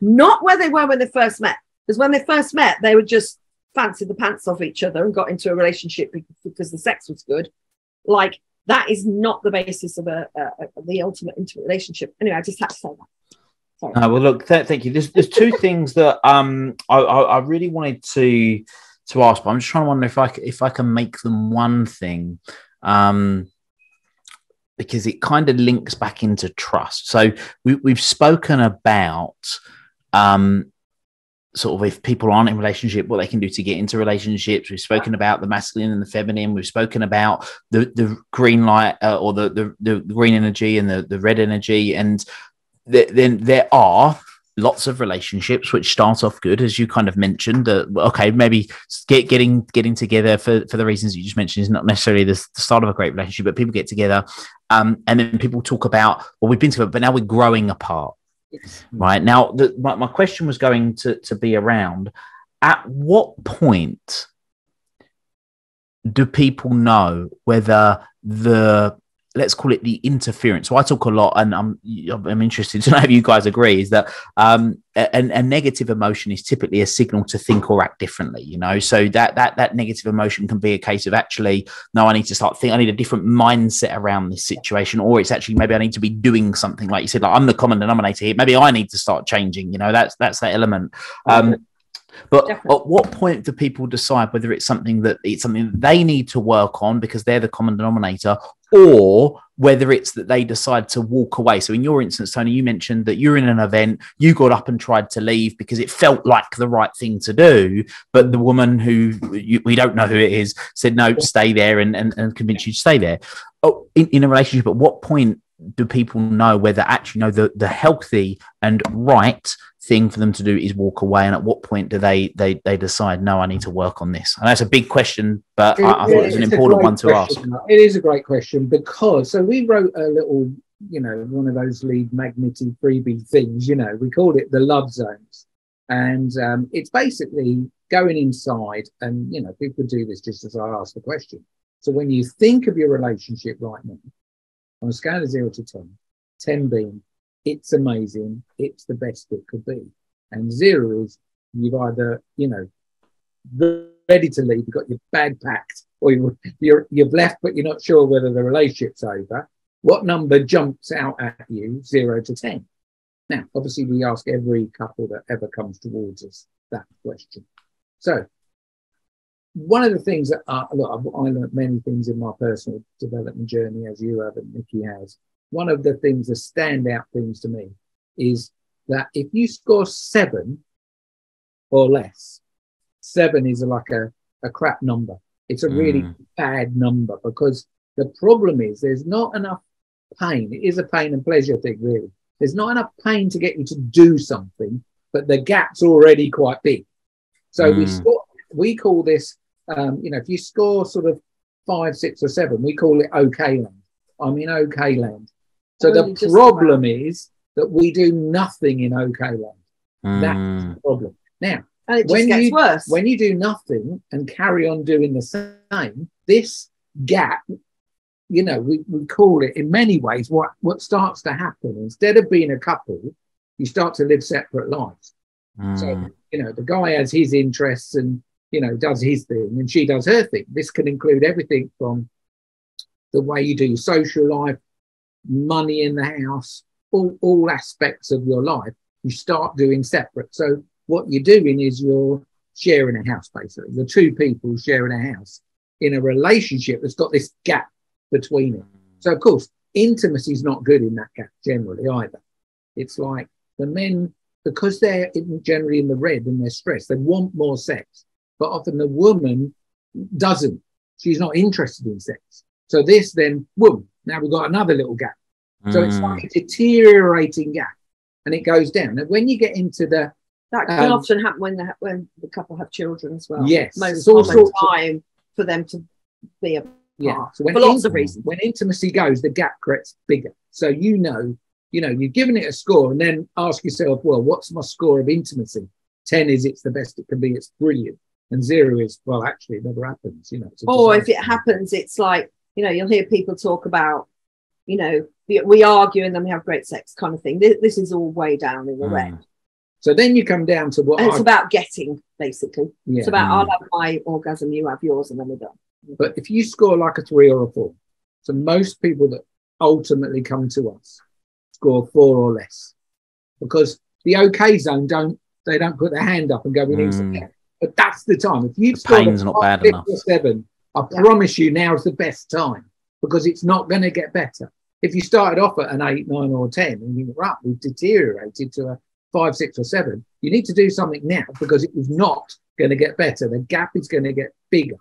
not where they were when they first met. Because when they first met, they would just fancy the pants off each other and got into a relationship because the sex was good. Like, that is not the basis of the ultimate intimate relationship. Anyway, I just had to say that. Sorry. Well, look, thank you. There's two things that I really wanted to ask, but I'm just trying to wonder if I can make them one thing, because it kind of links back into trust. So we've spoken about sort of if people aren't in relationship, what they can do to get into relationships. We've spoken about the masculine and the feminine. We've spoken about the green light or the green energy and the red energy, and then there are lots of relationships which start off good, as you kind of mentioned. Maybe getting together for the reasons you just mentioned is not necessarily the start of a great relationship, but people get together, and then people talk about, well, we've been together, but now we're growing apart. Yes. Right now, my question was going to be around, at what point do people know whether let's call it the interference? So I talk a lot, and I'm interested to know if you guys agree, is that a negative emotion is typically a signal to think or act differently, so that negative emotion can be a case of, actually, no, I need to start thinking, I need a different mindset around this situation, or it's actually, maybe I need to be doing something, like you said, like, I'm the common denominator here, maybe I need to start changing, that's that element. But definitely. At what point do people decide whether it's something that they need to work on because they're the common denominator, or whether it's that they decide to walk away? So in your instance, Tony, you mentioned that you're in an event, you got up and tried to leave because it felt like the right thing to do, but the woman who we don't know who it is said, no, stay there, and convinced you to stay there. In a relationship, at what point do people know whether actually the healthy and right thing for them to do is walk away, and at what point do they decide, no, I need to work on this? And that's a big question, but I thought it was an important one to ask. It is a great question, because we wrote a little, one of those lead magnetic freebie things, we called it the love zones, and it's basically going inside, and people do this just as I asked the question. So when you think of your relationship right now, on a scale of 0 to 10, 10 being it's amazing, it's the best it could be, and 0 is you've either ready to leave, you've got your bag packed, or you've left but you're not sure whether the relationship's over. What number jumps out at you, 0 to 10? Now, obviously, we ask every couple that ever comes towards us that question. So one of the things that I learned many things in my personal development journey, as you have and Nicki has, one of the things, the standout things to me, is that if you score 7 or less, 7 is like a crap number. It's a really bad number, because the problem is there's not enough pain. It is a pain and pleasure thing, really. There's not enough pain to get you to do something, but the gap's already quite big. So we call this, if you score sort of 5, 6 or 7, we call it okay land. I'm in okay land. So the problem is that we do nothing in okay land. That's the problem. Now, and it just gets worse. When you do nothing and carry on doing the same, this gap, we call it, in many ways, what starts to happen, instead of being a couple, you start to live separate lives. So, the guy has his interests and, does his thing, and she does her thing. This can include everything from the way you do your social life, money in the house, all aspects of your life, you start doing separate. So what you're doing is you're sharing a house, basically. The two people sharing a house in a relationship that's got this gap between it. So, of course, intimacy is not good in that gap generally either. It's like the men, because they're generally in the red and they're stressed, they want more sex. But often the woman doesn't. She's not interested in sex. So this then, boom, now we've got another little gap. So it's like a deteriorating gap, and it goes down. And when you get into that can often happen when the couple have children as well. Yes, most of the time for them to be a part, so for lots of reasons. When intimacy goes, the gap gets bigger. So you've given it a score, and then ask yourself, well, what's my score of intimacy? 10 is it's the best it can be, it's brilliant, and 0 is, well, actually it never happens. Or if it happens, it's like, you'll hear people talk about, we argue and then we have great sex kind of thing. This is all way down in the red. So then you come down to what, and it's about getting, basically. Yeah. It's about, I'll have my orgasm, you have yours, and then we're done. But if you score like a 3 or a 4, so most people that ultimately come to us score 4 or less, because the okay zone don't put their hand up and go, we need some help. But that's the time. If you've scored pain's not bad 6 enough. or 7, I promise you now's the best time, because it's not going to get better. If you started off at an 8, 9 or 10 and you were up, we've deteriorated to a 5, 6 or 7, you need to do something now, because it was not going to get better. The gap is going to get bigger.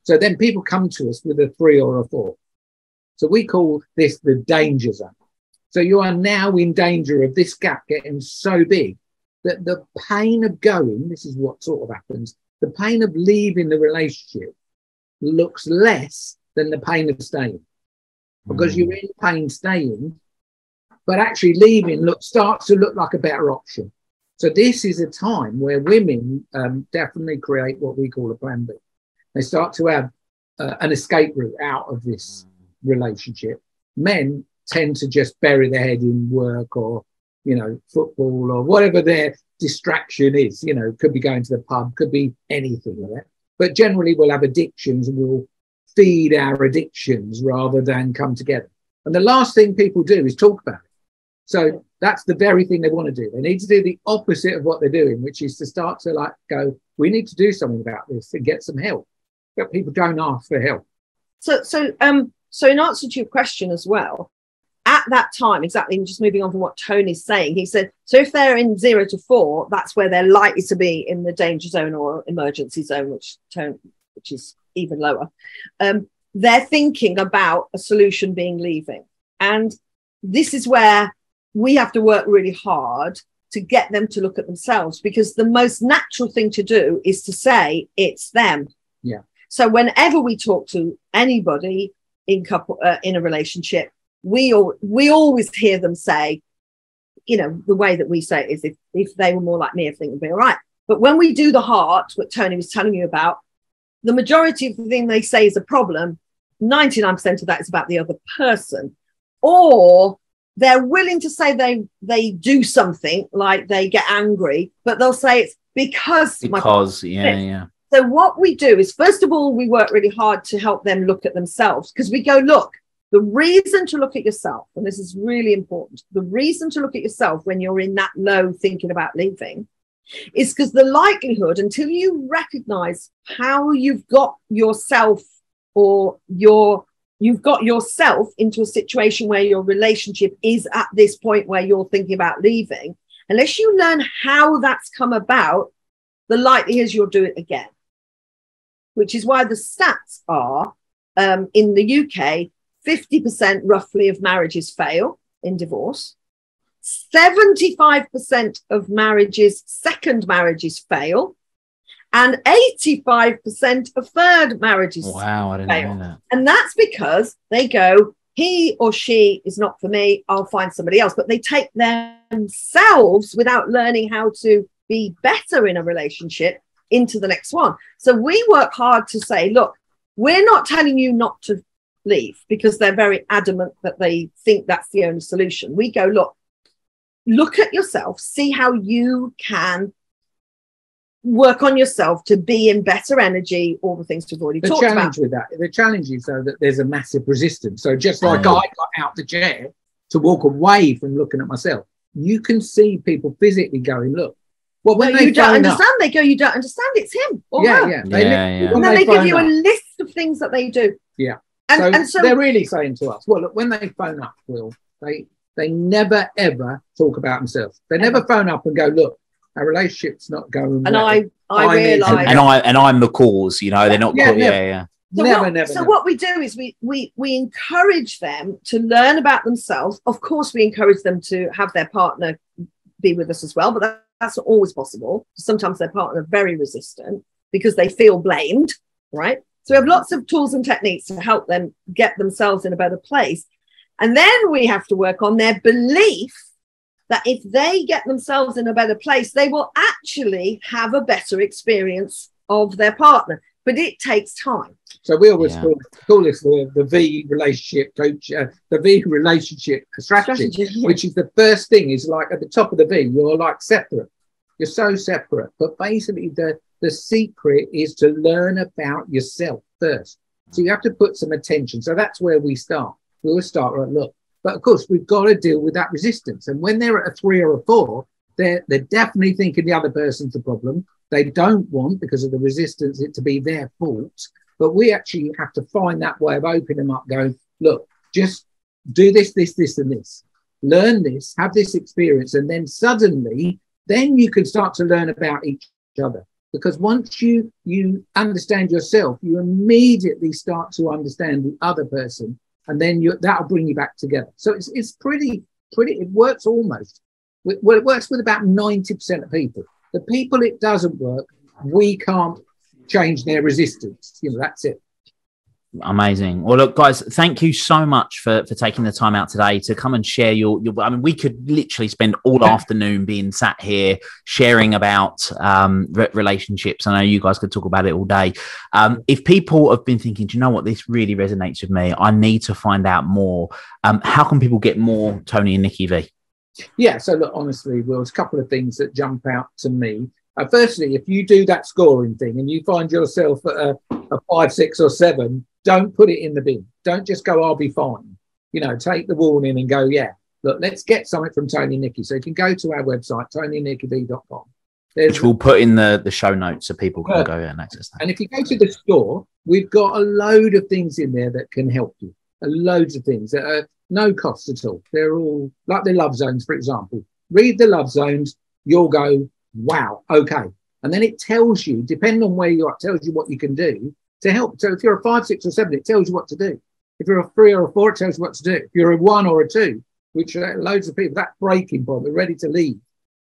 So then people come to us with a 3 or a 4. So we call this the danger zone. So you are now in danger of this gap getting so big that the pain of going, this is what sort of happens, the pain of leaving the relationship looks less than the pain of staying, because you're in pain staying, but actually leaving starts to look like a better option. So this is a time where women definitely create what we call a plan B. They start to have an escape route out of this relationship. Men tend to just bury their head in work or, football or whatever their distraction is. Could be going to the pub, could be anything like that. But generally we'll have addictions and we'll feed our addictions rather than come together. And the last thing people do is talk about it. So that's the very thing they want to do. They need to do the opposite of what they're doing, which is to start to go, we need to do something about this and get some help. But people don't ask for help. So in answer to your question as well, at that time, exactly, and just moving on from what Tony's saying, he said, so if they're in 0 to 4, that's where they're likely to be in the danger zone or emergency zone, which is even lower. They're thinking about a solution being leaving. And this is where we have to work really hard to get them to look at themselves, because the most natural thing to do is to say it's them. Yeah. So whenever we talk to anybody in a relationship, we always hear them say, the way that we say it is, if they were more like me, everything would be all right. But when we do the heart, what Tony was telling you about, the majority of the thing they say is a problem, 99% of that is about the other person. Or they're willing to say they do something, like they get angry, but they'll say it's because yeah. So what we do is, first of all, we work really hard to help them look at themselves, because we go, look, the reason to look at yourself, and this is really important, the reason to look at yourself when you're in that low thinking about leaving is because the likelihood, until you recognize how you've got yourself or your you've got yourself into a situation where your relationship is at this point where you're thinking about leaving, unless you learn how that's come about, the likelihood is you'll do it again. Which is why the stats are, in the UK, 50% roughly of marriages fail in divorce. 75% of marriages, second marriages fail. And 85% of third marriages fail. Wow, I didn't know that. And that's because they go, he or she is not for me, I'll find somebody else. But they take themselves, without learning how to be better in a relationship, into the next one. So we work hard to say, look, we're not telling you not to leave, because they're very adamant that they think that's the only solution. We go, look at yourself, see how you can work on yourself to be in better energy, all the things we've already talked about. The challenge is, though, that there's a massive resistance. So just like I got out the chair to walk away from looking at myself, you can see people physically going, look, well, when you don't understand, they go, you don't understand, it's him or her. And then they give you a list of things that they do. Yeah. And so they're really saying to us, well, look, when they phone up, Will, they never, ever talk about themselves. They never phone up and go, look, our relationship's not going well. And I realise. And I'm the cause, they're not. So what we do is we encourage them to learn about themselves. Of course, we encourage them to have their partner be with us as well, but that's not always possible. Sometimes their partner are very resistant because they feel blamed, right? So we have lots of tools and techniques to help them get themselves in a better place. And then we have to work on their belief that if they get themselves in a better place, they will actually have a better experience of their partner. But it takes time. So we always call this the V relationship coach, the V relationship strategy, which is the first thing is like at the top of the V, you're like separate. You're so separate. But basically the secret is to learn about yourself first. So you have to put some attention. So that's where we start. We will start right, look. But of course, we've got to deal with that resistance. And when they're at a 3 or a 4, they're definitely thinking the other person's the problem. They don't want, because of the resistance, it to be their fault. But we actually have to find that way of opening them up, going, look, just do this, this, this, and this. Learn this, have this experience. And then suddenly, then you can start to learn about each other. Because once you understand yourself, you immediately start to understand the other person. And then that'll bring you back together. So it's pretty, it works almost. Well, it works with about 90% of people. The people it doesn't work, we can't change their resistance. That's it. Amazing. Well, look, guys, thank you so much for taking the time out today to come and share your I mean, we could literally spend all afternoon being sat here sharing about relationships. I know you guys could talk about it all day. If people have been thinking, do you know what, this really resonates with me, I need to find out more. How can people get more Tony and Nicky V? Yeah, so look, honestly, Will, there's a couple of things that jump out to me. Firstly, if you do that scoring thing and you find yourself at a 5, 6 or 7, don't put it in the bin. Don't just go, I'll be fine. Take the warning and go, yeah, look, let's get something from Tony and Nicky. So you can go to our website, tonyandnickyv.com. Which we'll put in the show notes so people can go and access that. And if you go to the store, we've got a load of things in there that can help you. Loads of things that are no cost at all. They're all like the love zones, for example. Read the love zones, you'll go, wow, okay. And then it tells you, depending on where you are, it tells you what you can do to help. So if you're a 5, 6 or 7, it tells you what to do. If you're a 3 or a 4, it tells you what to do. If you're a 1 or a 2, which loads of people, that breaking point, they're ready to leave,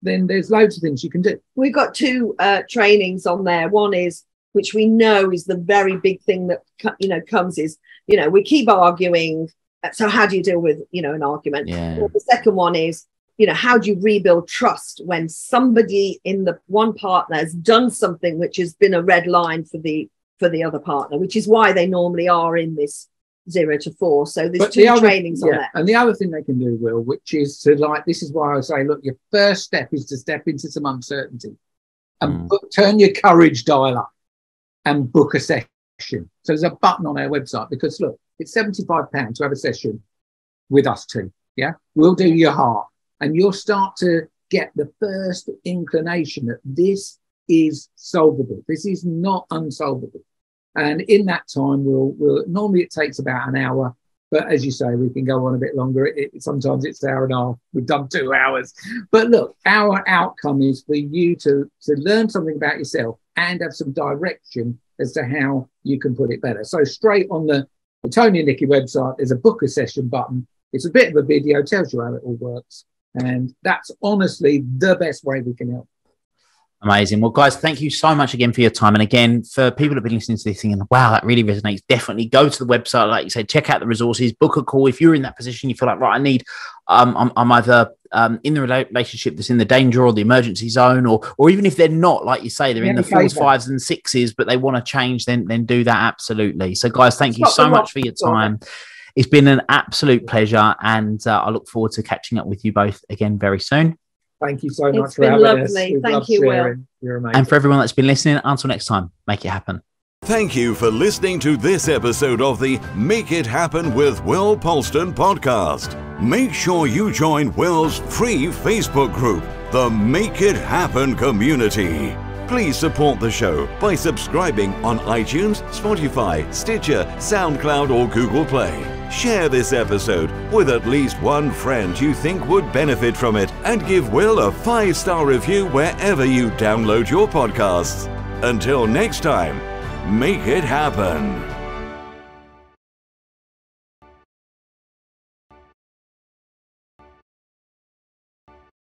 then there's loads of things you can do. We've got 2 trainings on there. One is, which we know is the very big thing that, comes is, we keep arguing. So how do you deal with, an argument? Yeah. Well, the second one is, how do you rebuild trust when somebody in the one partner has done something which has been a red line for the other partner, which is why they normally are in this 0 to 4. So there's 2 trainings on there. And the other thing they can do, Will, which is to this is why I say, look, your first step is to step into some uncertainty and turn your courage dial up and book a session. So there's a button on our website because, look, it's £75 to have a session with us 2. Yeah, we'll do your heart and you'll start to get the first inclination that this is solvable. This is not unsolvable. And in that time, we'll normally it takes about an hour. But as you say, we can go on a bit longer. Sometimes it's an hour and a half. We've done 2 hours. But look, our outcome is for you to learn something about yourself and have some direction as to how you can put it better. So straight on the Tony and Nicky website, there's a book a session button. It's a bit of a video, tells you how it all works. And that's honestly the best way we can help. Amazing. Well, guys, thank you so much again for your time. And again, for people that have been listening to this thing and wow, that really resonates, definitely go to the website. Like you said, check out the resources, book a call. If you're in that position, you feel like, right, I need, I'm either in the relationship that's in the danger or the emergency zone, or even if they're not, like you say, they're in the 4s, 5s and 6s, but they want to change, then do that. Absolutely. So guys, thank you so much for your time. It's been an absolute pleasure. And I look forward to catching up with you both again very soon. Thank you so much for having us. It's been lovely. Thank you, Will. You're amazing. And for everyone that's been listening, until next time, make it happen. Thank you for listening to this episode of the Make It Happen with Will Polston podcast. Make sure you join Will's free Facebook group, the Make It Happen community. Please support the show by subscribing on iTunes, Spotify, Stitcher, SoundCloud or Google Play. Share this episode with at least one friend you think would benefit from it, and give Will a 5-star review wherever you download your podcasts. Until next time, make it happen.